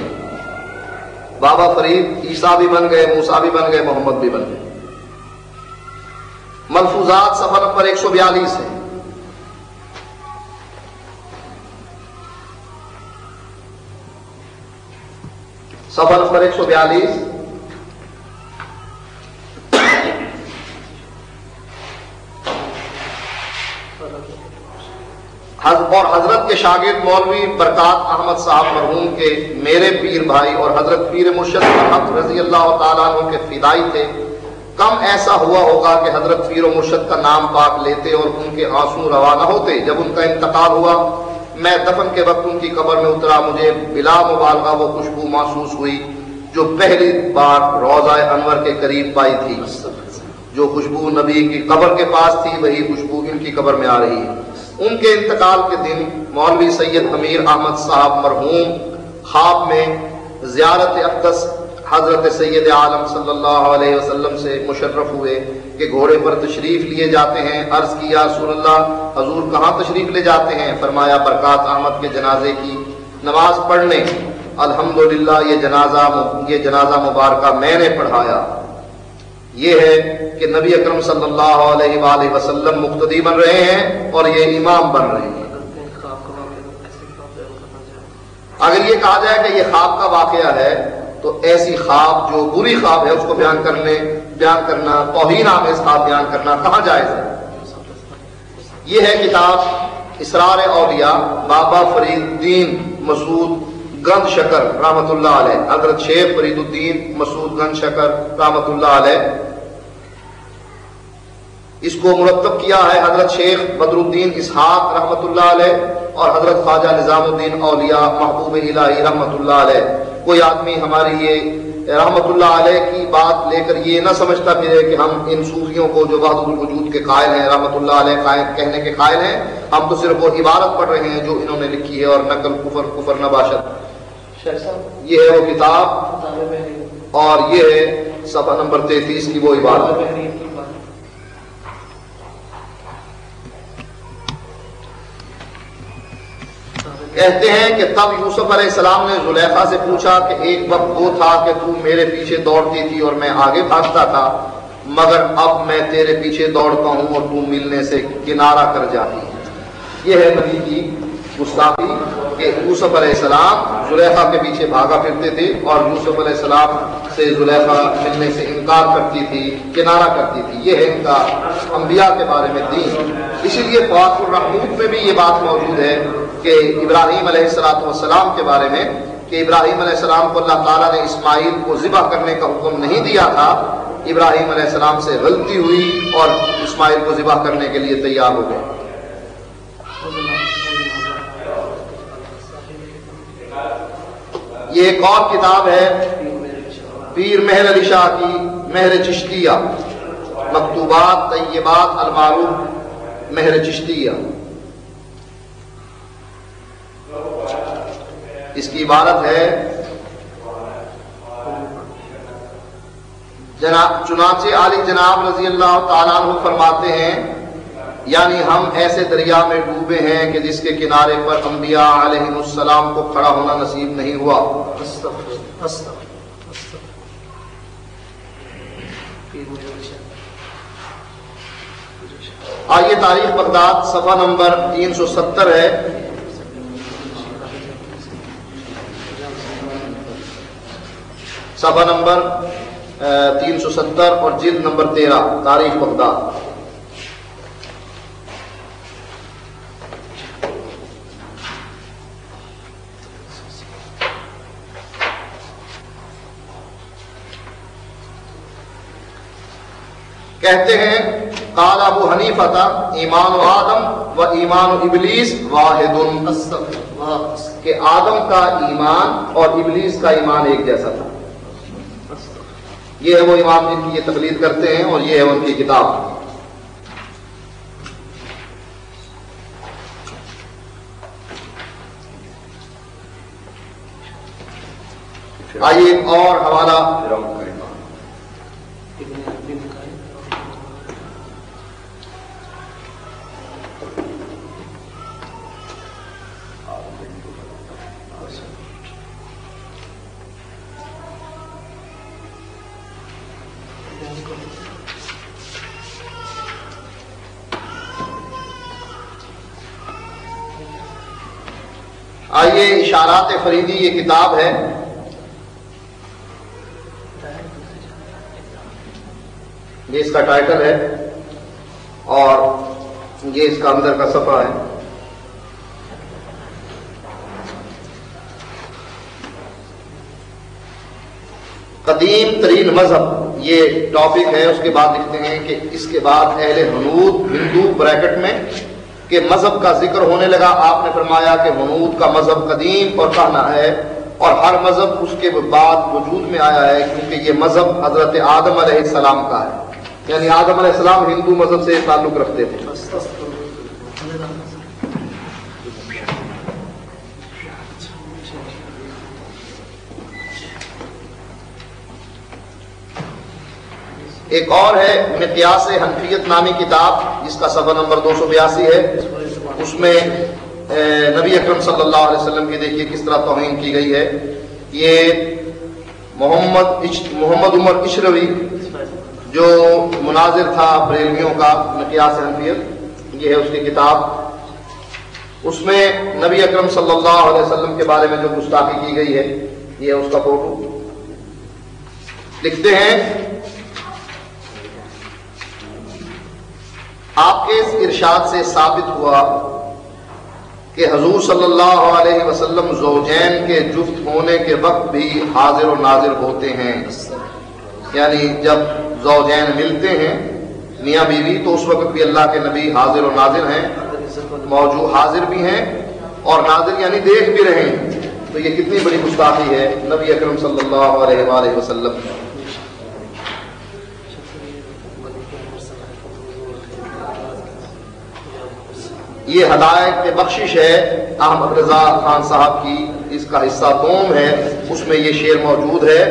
Speaker 4: بابا فرید عیسیٰ بھی بن گئے، موسیٰ بھی بن گئے، محمد بھی بن گئے. ملفوظات صفحہ نمبر 142 ہے. صفحہ نمبر 142. اور حضرت کے شاگرد مولوی برکات احمد صاحب مرحوم کے میرے پیر بھائی اور حضرت پیر مرشد حق رضی اللہ تعالیٰ عنہ کے فدائی تھے. کم ایسا ہوا ہوگا کہ حضرت پیر و مرشد کا نام پاک لیتے اور ان کے آنسو روا نہ ہوتے. جب ان کا انتقال ہوا میں دفن کے وقت ان کی قبر میں اترا، مجھے بلا مبالغہ وہ خوشبو محسوس ہوئی جو پہلی بار روضہ انور کے قریب پائی تھی. جو خوشبو نبی کی قبر کے پاس تھی وہی خوشبو ان کی قبر میں آ رہی ہے. ان کے انتقال کے دن مولوی سید امیر احمد صاحب مرحوم خواب میں زیارت اقدس حضرت سید عالم صلی اللہ علیہ وسلم سے مشرف ہوئے کہ گھوڑے پر تشریف لیے جاتے ہیں. عرض کیا رسول اللہ حضور کہاں تشریف لے جاتے ہیں؟ فرمایا برکات احمد کے جنازے کی نماز پڑھنے. الحمدللہ یہ جنازہ مبارکہ میں نے پڑھایا. یہ ہے کہ نبی اکرم صلی اللہ علیہ وآلہ وسلم مقتدی بن رہے ہیں اور یہ امام بن رہے ہیں. اگر یہ کہا جائے کہ یہ خواب کا واقعہ ہے تو ایسی خواب جو بری خواب ہے اس کو بیان کرنا توہین آمیز خواب بیان کرنا کہاں جائز ہے؟ یہ ہے کتاب اسرار اولیاء بابا فرید الدین مسعود گند شکر رحمت اللہ علیہ، حضرت شیخ فرید الدین مسعود گند شکر رحمت اللہ علیہ. اس کو مرتب کیا ہے حضرت شیخ بدر الدین اسحاق رحمت اللہ علیہ اور حضرت خواجہ نظام الدین اولیاء محبوب الہی رحمت اللہ علیہ. کوئی آدمی ہماری یہ رحمت اللہ علیہ کی بات لے کر یہ نہ سمجھتا پھرے کہ ہم ان صوفیوں کو جو وحدت الوجود کے قائل ہیں رحمت اللہ علیہ کہنے کے قائل ہیں، ہم تو صرف وہ عبارت پڑھ رہے ہیں جو انہوں نے لکھی ہے اور نقل کفر نباشت. یہ ہے وہ کتاب اور یہ ہے صفحہ نمبر 33 کی وہ عبارت. کہتے ہیں کہ تب یوسف علیہ السلام نے زلیخا سے پوچھا کہ ایک وقت وہ تھا کہ تو میرے پیچھے دوڑتی تھی اور میں آگے بھاگتا تھا، مگر اب میں تیرے پیچھے دوڑتا ہوں اور تو ملنے سے کنارہ کر جاتی ہے. یہ ہے نبی کی گستاخی کہ یوسف علیہ السلام زلیخا کے پیچھے بھاگا پھرتے تھے اور یوسف علیہ السلام سے زلیخا ملنے سے انکار کرتی تھی، کنارہ کرتی تھی. یہ ہے ان کا انبیاء کے بارے میں دین. اسی لیے فواکہ الرحمود میں بھی یہ بات موجود ہے کہ ابراہیم علیہ السلام کے بارے میں کہ ابراہیم علیہ السلام کو اللہ تعالیٰ نے اسماعیل کو ذبح کرنے کا حکم نہیں دیا تھا. ابراہیم علیہ السلام سے غلطی ہوئی اور اسماعیل کو ذبح کرنے کے لیے تیار ہو گئے. یہ ایک اور کتاب ہے پیر مہر علی شاہ کی مہر چشتیہ، مکتوبات طیبات المعروف مہر چشتیہ. اس کی عبارت ہے چنانچہ علی جناب رضی اللہ تعالیٰ عنہ فرماتے ہیں یعنی ہم ایسے دریا میں ڈوبے ہیں کہ جس کے کنارے پر انبیاء علیہ السلام کو کھڑا ہونا نصیب نہیں ہوا. آئیے تاریخ بغداد صفحہ نمبر 370 ہے. صفحہ نمبر 370 اور جلد نمبر 13 تاریخ بغداد. کہتے ہیں قال ابو حنیفہ ایمان آدم و ایمان ابلیس واحد، کہ آدم کا ایمان اور ابلیس کا ایمان ایک جیسا تھا. یہ ہے وہ امام جن کی یہ تقلید کرتے ہیں اور یہ ہے ان کی کتاب. آئیے ایک اور حوالہ آئیے اشارات فریدی یہ کتاب ہے. یہ اس کا ٹائٹل ہے اور یہ اس کا اندر کا صفحہ ہے. قدیم ترین مذہب یہ ٹاپک ہے. اس کے بعد لکھتے ہیں کہ اس کے بعد اہل ہنود ہندو بریکٹ میں کہ مذہب کا ذکر ہونے لگا. آپ نے فرمایا کہ ہنود کا مذہب قدیم اور کہنا ہے اور ہر مذہب اس کے بعد وجود میں آیا ہے کیونکہ یہ مذہب حضرت آدم علیہ السلام کا ہے. یعنی آدم علیہ السلام ہندو مذہب سے تعلق رکھتے تھے. ایک اور ہے مقیاس حنفیت نامی کتاب جس کا صفحہ نمبر 282 ہے. اس میں نبی اکرم صلی اللہ علیہ وسلم کی دیکھیے کس طرح توہین کی گئی ہے. یہ محمد عمر اشروی جو مناظر تھا بریلویوں کا مقیاس حنفیت، یہ ہے اس کی کتاب. اس میں نبی اکرم صلی اللہ علیہ وسلم کے بارے میں جو گستاخی کی گئی ہے یہ ہے اس کا فوٹو. لکھتے ہیں آپ کے اس ارشاد سے ثابت ہوا کہ حضور صلی اللہ علیہ وسلم زوجین کے جفت ہونے کے وقت بھی حاضر و ناظر ہوتے ہیں. یعنی جب زوجین ملتے ہیں میاں بیوی تو اس وقت بھی اللہ کے نبی حاضر و ناظر ہیں، موجود حاضر بھی ہیں اور ناظر یعنی دیکھ بھی رہے ہیں. تو یہ کتنی بڑی گستاخی ہے نبی اکرم صلی اللہ علیہ وآلہ وسلم. یہ ہدایت بخشش ہے احمد رضا خان صاحب کی، اس کا حصہ دوم ہے. اس میں یہ شعر موجود ہے.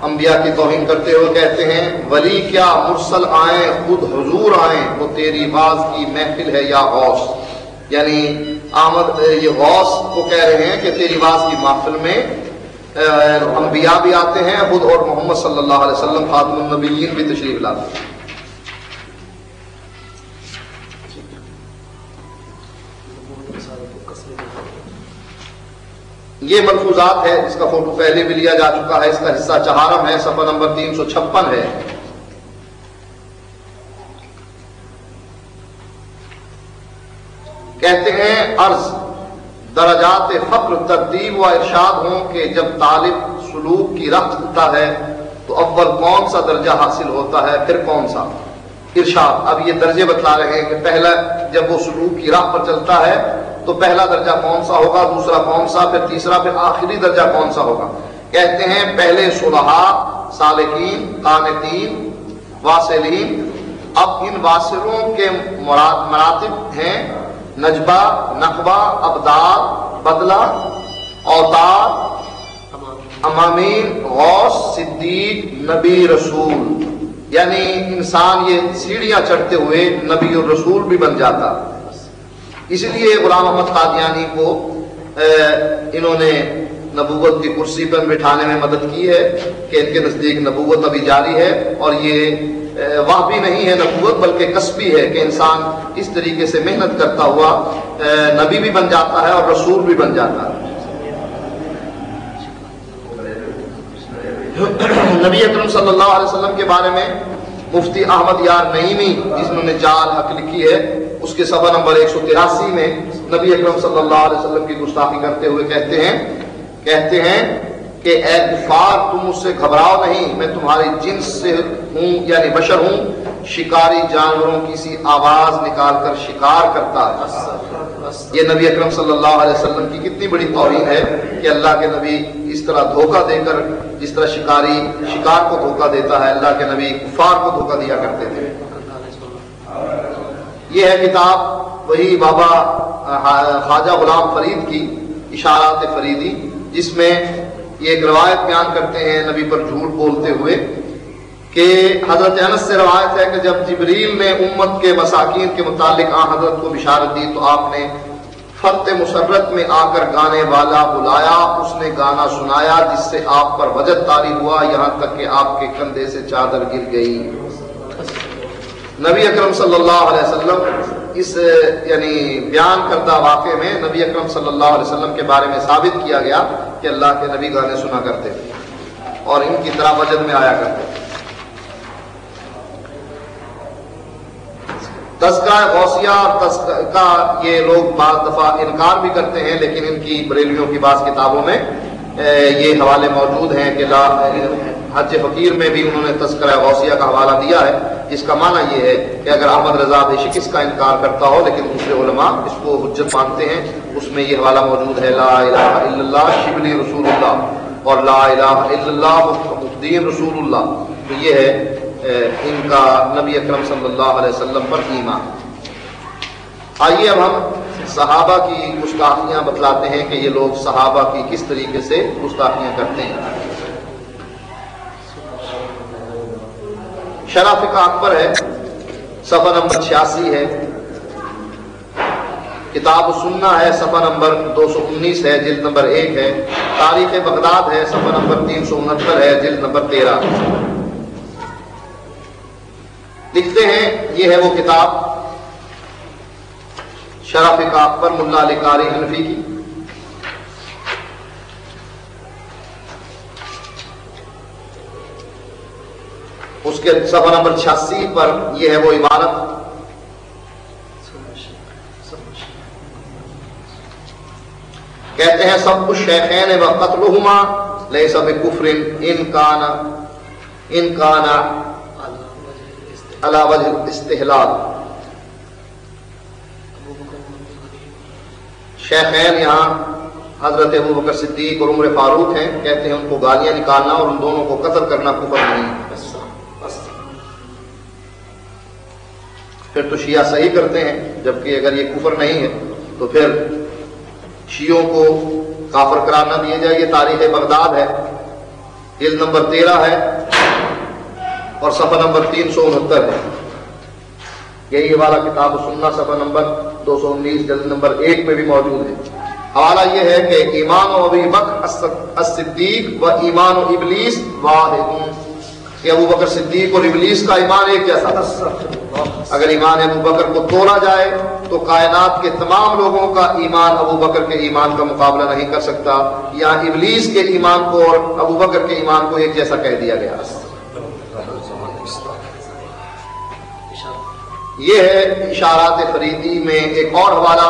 Speaker 4: انبیاء کی توہین کرتے ہوئے کہتے ہیں ولی کیا مرسل آئیں خود حضور آئیں، وہ تیری باز کی محفل ہے یا غوث. یعنی احمد یہ غوث کو کہہ رہے ہیں کہ تیری باز کی محفل میں انبیاء بھی آتے ہیں خود اور محمد صلی اللہ علیہ وسلم خاتم النبیین بھی تشریف لاتے ہیں. یہ ملفوظات ہے جس کا فوٹو پہلے بھی لیا جا چکا ہے. اس کا حصہ چہارم ہے، صفحہ نمبر 356 ہے. کہتے ہیں عرض درجات فقر ترتیب و ارشاد ہوں کہ جب طالب سلوک کی راہ چلتا ہے تو اول کون سا درجہ حاصل ہوتا ہے پھر کون سا. ارشاد اب یہ درجے بتلا رہے ہیں کہ پہلا جب وہ سلوک کی راہ پر چلتا ہے تو پہلا درجہ کون سا ہوگا، دوسرا کون سا، پھر تیسرا، پھر آخری درجہ کون سا ہوگا. کہتے ہیں پہلے صلحاء، سالکین، قانتین، واصلین. اب ان واصلوں کے مراتب ہیں نجبہ، نقبہ، ابدال، بدلہ، اوتار، امامین، غوث، صدیق، نبی، رسول. یعنی انسان یہ سیڑھیاں چڑھتے ہوئے نبی اور رسول بھی بن جاتا. اس لیے غلام احمد قادیانی کو انہوں نے نبوت کی کرسی پر بٹھانے میں مدد کی ہے کہ ان کے نزدیک نبوت ابھی جاری ہے اور یہ واہبی نہیں ہے نبوت، بلکہ کسبی ہے کہ انسان اس طریقے سے محنت کرتا ہوا نبی بھی بن جاتا ہے اور رسول بھی بن جاتا ہے۔ نبی اکرم صلی اللہ علیہ وسلم کے بارے میں مفتی احمد یار نعیمی جنہوں نے جال حق لکھی ہے، اس کے صفحہ نمبر 183 میں نبی اکرم صلی اللہ علیہ وسلم کی گستاخی کرتے ہوئے کہتے ہیں کہ اے کفار، تم مجھ سے گھبراؤ نہیں، میں تمہاری جنس سے ہوں، یعنی بشر ہوں، شکاری جانوروں کی سی آواز نکال کر شکار کرتا ہے۔ یہ نبی اکرم صلی اللہ علیہ وسلم کی کتنی بڑی توہین ہے کہ اللہ کے نبی اس طرح دھوکہ دے کر، جس طرح شکاری شکار کو دھوکہ دیتا ہے، اللہ کے نبی کفار کو دھوکہ دیا کرتے تھے۔ یہ ہے کتاب وہی بابا خواجہ غلام فرید کی اشارات فریدی، جس میں یہ ایک روایت بیان کرتے ہیں نبی پر جھوٹ بولتے ہوئے کہ حضرت انس سے روایت ہے کہ جب جبریل نے امت کے مساکین کے متعلق حضرت کو بشارت دی تو آپ نے فتح مسرت میں آ کر گانے والا بلایا، اس نے گانا سنایا جس سے آپ پر وجد طاری ہوا، یہاں تک کہ آپ کے کندھے سے چادر گر گئی۔ نبی اکرم صلی اللہ علیہ وسلم اس یعنی بیان کردہ واقعے میں نبی اکرم صلی اللہ علیہ وسلم کے بارے میں ثابت کیا گیا کہ اللہ کے نبی گانے سنا کرتے تھے اور ان کی طرح وجد میں آیا کرتے تھے۔ تذکرہ غوثیہ اور تذکرہ کا یہ لوگ بعض دفعہ انکار بھی کرتے ہیں، لیکن ان کی بریلویوں کی بعض کتابوں میں یہ حوالے موجود ہیں کہ حج فقیر میں بھی انہوں نے تذکرہ غوثیہ کا حوالہ دیا ہے، جس کا معنی یہ ہے کہ اگر احمد رضا بیشک اس کا انکار کرتا ہو لیکن دوسرے علماء اس کو حجت مانتے ہیں، اس میں یہ حوالہ موجود ہے لا الہ الا اللہ شبلی رسول اللہ اور لا الہ الا اللہ مفدین رسول اللہ۔ تو یہ ہے ان کا نبی اکرم صلی اللہ علیہ وسلم پر ایمان۔ آئیے اب ہم صحابہ کی گستاخیاں بتلاتے ہیں کہ یہ لوگ صحابہ کی کس طریقے سے گستاخیاں کرتے ہیں۔ شرح فقہ اکبر ہے، صفحہ نمبر 86 ہے، کتاب السنہ ہے، صفحہ نمبر 219 ہے، جلد نمبر 1 ہے، تاریخ بغداد ہے، صفحہ نمبر 369 ہے، جلد نمبر 13۔ لکھتے ہیں یہ ہے وہ کتاب شرح فقہ اکبر ملا علی قاری حنفی کی۔ اس کے صفحہ نمبر 86 پر یہ ہے وہ عبارت، کہتے ہیں سب الشیخین و قتلہما لیس بکفر ان کان علی وجہ الاستحلال۔ شیخین یہاں حضرت ابو بکر صدیق اور عمر فاروق ہیں، کہتے ہیں ان کو گالیاں نکالنا اور ان دونوں کو قتل کرنا کفر نہیں۔ پھر تو شیعہ صحیح کرتے ہیں، جبکہ اگر یہ کفر نہیں ہے تو پھر شیعوں کو کافر قرار نہ دیا جائے۔ یہ تاریخ بغداد ہے، جلد نمبر 13 ہے اور صفحہ نمبر 369 ہے۔ یہی والا کتاب سننا صفحہ نمبر 219 جلد نمبر 1 میں بھی موجود ہے۔ حوالہ یہ ہے کہ ایمان و ابی بکر الصدیق و ایمان و ابلیس واحد، کہ ابو بکر صدیق اور ابلیس کا ایمان ایک جیسا تھا۔ اگر ایمان ابو بکر کو توڑا جائے تو کائنات کے تمام لوگوں کا ایمان ابو بکر کے ایمان کا مقابلہ نہیں کر سکتا، یا ابلیس کے ایمان کو اور ابو بکر کے ایمان کو ایک جیسا کہہ دیا گیا۔ یہ ہے اشارات فریدی میں ایک اور حوالہ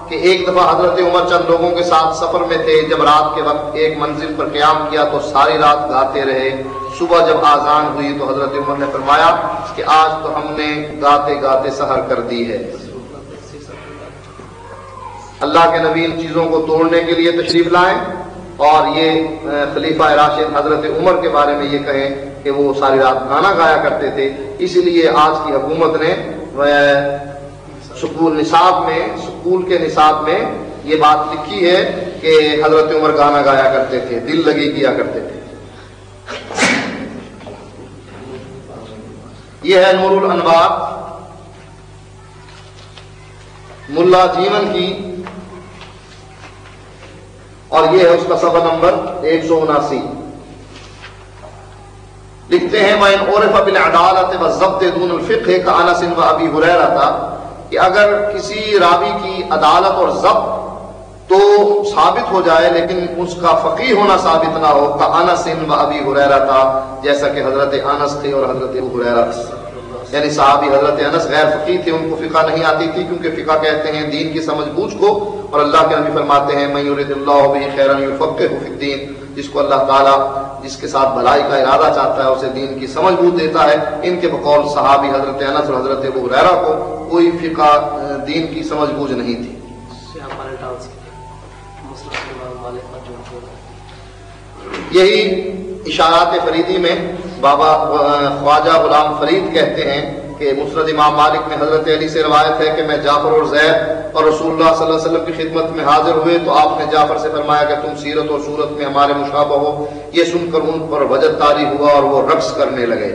Speaker 4: کہ ایک دفعہ حضرت عمر چند لوگوں کے ساتھ سفر میں تھے، جب رات کے وقت ایک منزل پر قیام کیا تو ساری رات گاتے رہے۔ صبح جب آذان ہوئی تو حضرت عمر نے فرمایا کہ آج تو ہم نے گاتے گاتے سحر کر دی ہے۔ اللہ کے نبی ان چیزوں کو توڑنے کے لیے تشریف لائیں اور یہ خلیفہ راشد حضرت عمر کے بارے میں یہ کہیں کہ وہ ساری رات گانا گایا کرتے تھے، اسی لیے آج کی حکومت نے سکول کے نصاب میں یہ بات لکھی ہے کہ حضرت عمر گانا گایا کرتے تھے، دل لگی کیا کرتے تھے۔ یہ ہے نور الانوار ملا جیون کی، اور یہ ہے اس کا صفحہ نمبر 179۔ لکھتے ہیں وَإِنْ عُرِفَ بِالْعَدَالَةِ وَالضَّبْطِ دُونَ الْفِقْهِ كَأَنَسٍ وَأَبِي هُرَيْرَةَ کہ اگر کسی راوی کی عدالت اور ضبط تو ثابت ہو جائے لیکن اس کا فقیہ ہونا ثابت نہ ہو کأنس وأبی ہریرہ جیسا کہ حضرت انس تھے اور حضرت ابو ہریرہ، یعنی صحابی حضرت انس غیر فقیہ تھے، ان کو فقہ نہیں آتی تھی، کیونکہ فقہ کہتے ہیں دین کی سمجھ بوجھ کو، اور اللہ کے نبی فرماتے ہیں من یرید اللہ بہ خیرا یفقہہ فی الدین، جس کو اللہ تعالیٰ جس کے ساتھ بھلائی کا ارادہ چاہتا ہے اسے دین کی سمجھ بوجھ دیتا ہے۔ ان کے بقول صحابی حضرت انس اور حضرت ابو ہریرہ کو کوئی فقہ دین کی سمجھ بوجھ نہیں تھی۔ یہی اشارات فریدی میں بابا خواجہ غلام فرید کہتے ہیں کہ مسند امام مالک میں حضرت علی سے روایت ہے کہ میں جعفر اور زید اور رسول اللہ صلی اللہ علیہ وسلم کی خدمت میں حاضر ہوئے تو آپ نے جعفر سے فرمایا کہ تم سیرت اور صورت میں ہمارے مشابہ ہو۔ یہ سن کر ان پر وجد طاری ہوا اور وہ رقص کرنے لگے۔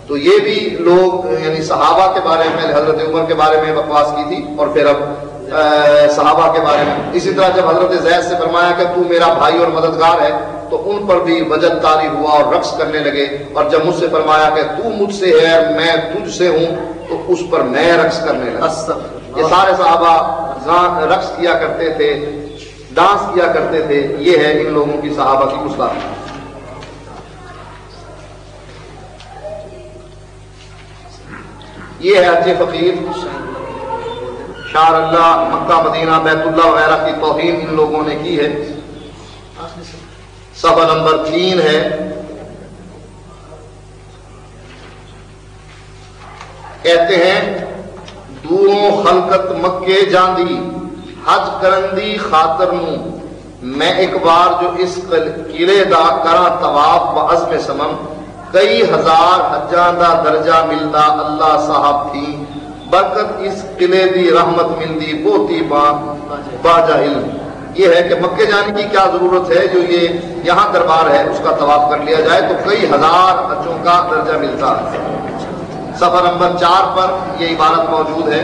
Speaker 4: تو یہ بھی لوگ یعنی صحابہ کے بارے میں حضرت عمر کے بارے میں بکواس کی تھی، اور پھر اب صحابہ کے بارے میں اسی طرح جب حضرت زید سے فرمایا کہ تو میرا بھائی اور مددگار ہے تو ان پر بھی وجد طاری ہوا اور رقص کرنے لگے، اور جب مجھ سے فرمایا کہ تو مجھ سے ہے میں تجھ سے ہوں تو اس پر میں رقص کرنے لگا۔ یہ سارے صحابہ رقص کیا کرتے تھے، ڈانس کیا کرتے تھے، یہ ہے ان لوگوں کی صحابہ کی گستاخی۔ یہ ہے حج فقیر، شعر اللہ، مکہ مدینہ بیت اللہ وغیرہ کی توہین ان لوگوں نے کی ہے۔ صفحہ نمبر 3 ہے، کہتے ہیں دوروں خلقت مکے جاندی حج کرندی خاطر نو میں ایک بار جو اس قلعے دا کرا طواف و عزم سمم کئی ہزار حجاں دا درجہ ملدا اللہ صاحب تھی برکت اس قلعے دی رحمت ملدی بوتی باجا علم۔ یہ ہے کہ مکے جانے کی کیا ضرورت ہے، جو یہ یہاں دربار ہے اس کا طواف کر لیا جائے تو کئی ہزار حجوں کا درجہ ملتا ہے۔ صفحہ نمبر 4 پر یہ عبارت موجود ہے،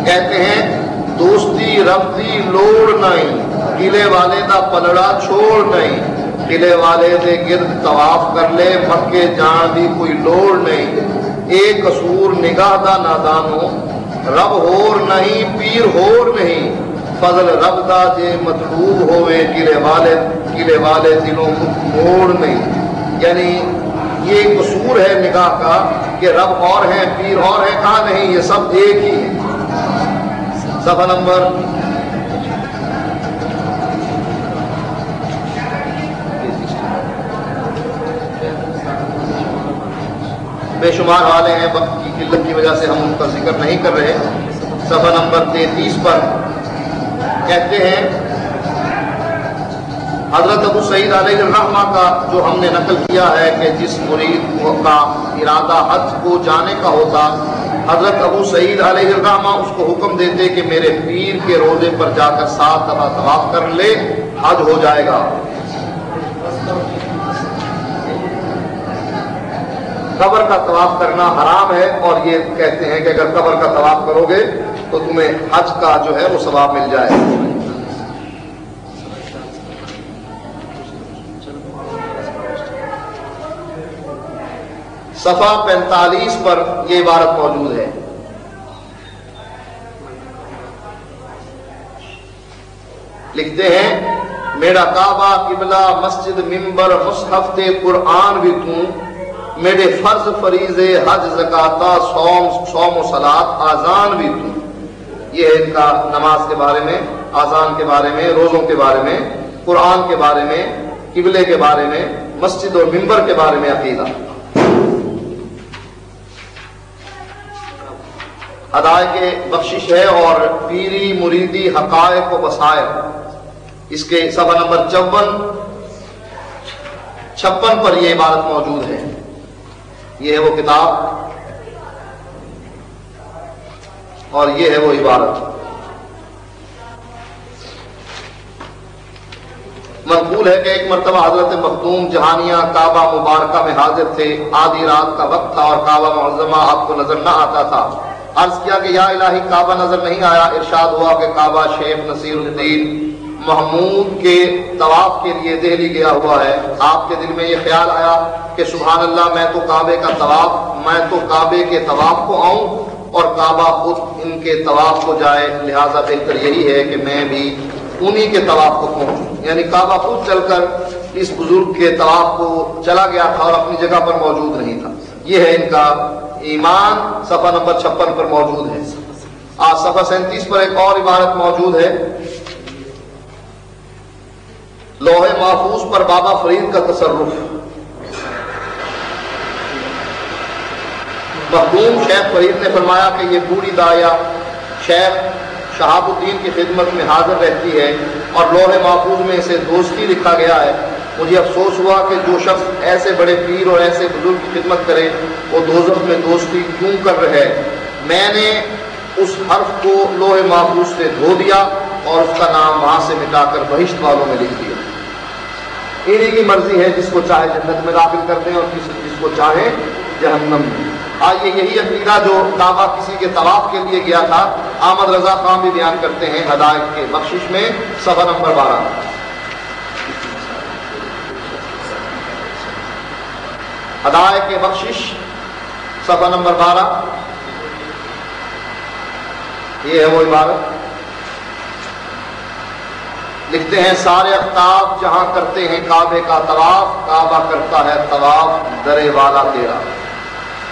Speaker 4: کہتے ہیں دوستی ربدی لوڑ نہیں قلعے والے دا پلڑا چھوڑ نہیں، قلعے والے دے گرد طواف کر لے مکے جان دی کوئی لوڑ نہیں، ایک قصور نگاہ دا نادانو رب ہور نہیں پیر ہور نہیں، فضل رب دا جے مطلوب ہوئے قلعے والے دلوں موڑ نہیں۔ یعنی یہ قصور ہے نگاہ کا کہ رب اور ہیں پیر اور ہیں، کہاں نہیں، یہ سب ایک ہی ہے۔ صفحہ نمبر بے شمار والے ہیں، وقت کی قلت کی وجہ سے ہم ان کا ذکر نہیں کر رہے۔ صفحہ نمبر 33 پر کہتے ہیں حضرت ابو سعید علیہ الرحمہ کا جو ہم نے نقل کیا ہے کہ جس مرید کا ارادہ حج کو جانے کا ہوتا حضرت ابو سعید علیہ الرحمہ اس کو حکم دیتے کہ میرے پیر کے روضے پر جا کر 7 دفعہ طواف کر لے، حج ہو جائے گا۔ قبر کا طواف کرنا حرام ہے، اور یہ کہتے ہیں کہ اگر قبر کا طواف کرو گے تو تمہیں حج کا جو ہے وہ ثواب مل جائے۔ صفحہ 45 پر یہ عبارت موجود ہے، لکھتے ہیں میرا کعبہ قبلہ مسجد ممبر مصحف تے قرآن بھی توں، میرے فرض فریضے حج زکاتہ صوم و صلاۃ آزان بھی توں۔ یہ ہے ان کا نماز کے بارے میں، آزان کے بارے میں، روزوں کے بارے میں، قرآن کے بارے میں، قبلے کے بارے میں، مسجد اور ممبر کے بارے میں عقیدہ۔ ادائے کے بخشش ہے اور پیری مریدی حقائق و بصائر، اس کے صفحہ نمبر 56 پر یہ عبارت موجود ہے۔ یہ ہے وہ کتاب اور یہ ہے وہ عبارت۔ منقول ہے کہ ایک مرتبہ حضرت مخدوم جہانیہ کعبہ مبارکہ میں حاضر تھے، آدھی رات کا وقت تھا اور کعبہ معظمہ آپ کو نظر نہ آتا تھا۔ عرض کیا کہ یا الہی کعبہ نظر نہیں آیا، ارشاد ہوا کہ کعبہ شیخ نصیر الدین محمود کے طواف کے لیے دہلی گیا ہوا ہے۔ آپ کے دل میں یہ خیال آیا کہ سبحان اللہ، میں تو کعبے کے طواف کو آؤں اور کعبہ خود ان کے طواف کو جائے، لہٰذا بہتر یہی ہے کہ میں بھی انہی کے طواف کو پہنچوں۔ یعنی کعبہ خود چل کر اس بزرگ کے طواف کو چلا گیا تھا اور اپنی جگہ پر موجود نہیں تھا۔ یہ ہے ان کا ایمان، صفحہ نمبر 56 پر موجود ہے۔ صفحہ 37 پر ایک اور عبارت موجود ہے، لوح محفوظ پر بابا فرید کا تصرف۔ مخدوم شیخ فرید نے فرمایا کہ یہ بوڑھی داعیہ شیخ شہاب الدین کی خدمت میں حاضر رہتی ہے اور لوح محفوظ میں اسے دوستی لکھا گیا ہے۔ مجھے افسوس ہوا کہ جو شخص ایسے بڑے پیر اور ایسے بزرگ کی خدمت کرے وہ دوزخ میں دوستی کیوں کر رہے۔ میں نے اس حرف کو لوح محفوظ سے دھو دیا اور اس کا نام وہاں سے مٹا کر بہشت والوں میں لکھ دیا۔ انہی کی مرضی ہے، جس کو چاہے جنت میں داخل کر دیں اور جس کو چاہے جہنم میں۔ آئیے یہی عقیدہ جو کعبہ کسی کے طواف کے لیے گیا تھا، احمد رضا خان بھی بیان کرتے ہیں ہدایت کے بخشش میں، صفحہ نمبر 12۔ ہدایت کے بخشش صفحہ نمبر 12، یہ ہے وہ عبارت۔ لکھتے ہیں سارے افتاب جہاں کرتے ہیں کعبے کا طواف، کعبہ کرتا ہے طواف درے والا تیرا۔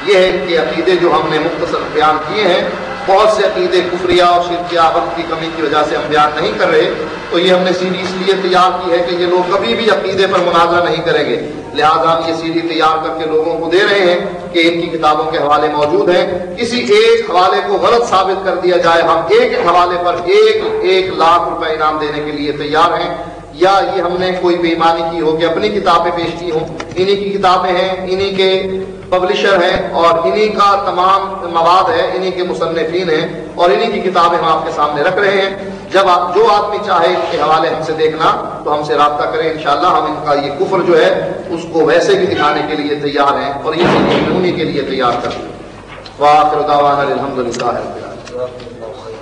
Speaker 4: یہ ہے ان کے عقیدے جو ہم نے مختصر بیان کیے ہیں۔ بہت سے عقیدے کفریہ اور شرکیہ وقت کی کمی کی وجہ سے ہم بیان نہیں کر رہے، تو یہ ہم نے سیڈی اس لیے تیار کی ہے کہ یہ لوگ کبھی بھی عقیدے پر مناظرہ نہیں کریں گے، لہٰذا ہم یہ سیڈی تیار کر کے لوگوں کو دے رہے ہیں کہ ان کی کتابوں کے حوالے موجود ہیں۔ کسی ایک حوالے کو غلط ثابت کر دیا جائے، ہم ایک حوالے پر 1,00,000 روپے انعام دینے کے لیے تیار ہیں، یا یہ ہم نے کوئی بے ایمانی کی ہو کہ اپنی کتابیں پیش کی ہوں۔ انہی کی کتابیں ہیں، انہی کے پبلشر ہیں اور انہی کا تمام مواد ہے، انہی کے مصنفین ہیں اور انہی کی کتابیں ہم آپ کے سامنے رکھ رہے ہیں۔ جب جو آدمی چاہے ان کے حوالے ہم سے دیکھنا تو ہم سے رابطہ کریں، انشاءاللہ ہم ان کا یہ کفر جو ہے اس کو ویسے بھی دکھانے کے لیے تیار ہیں اور یہ انہی کے لیے تیار کریں۔ وآخر دعوانا الحمدللہ رب العالمین۔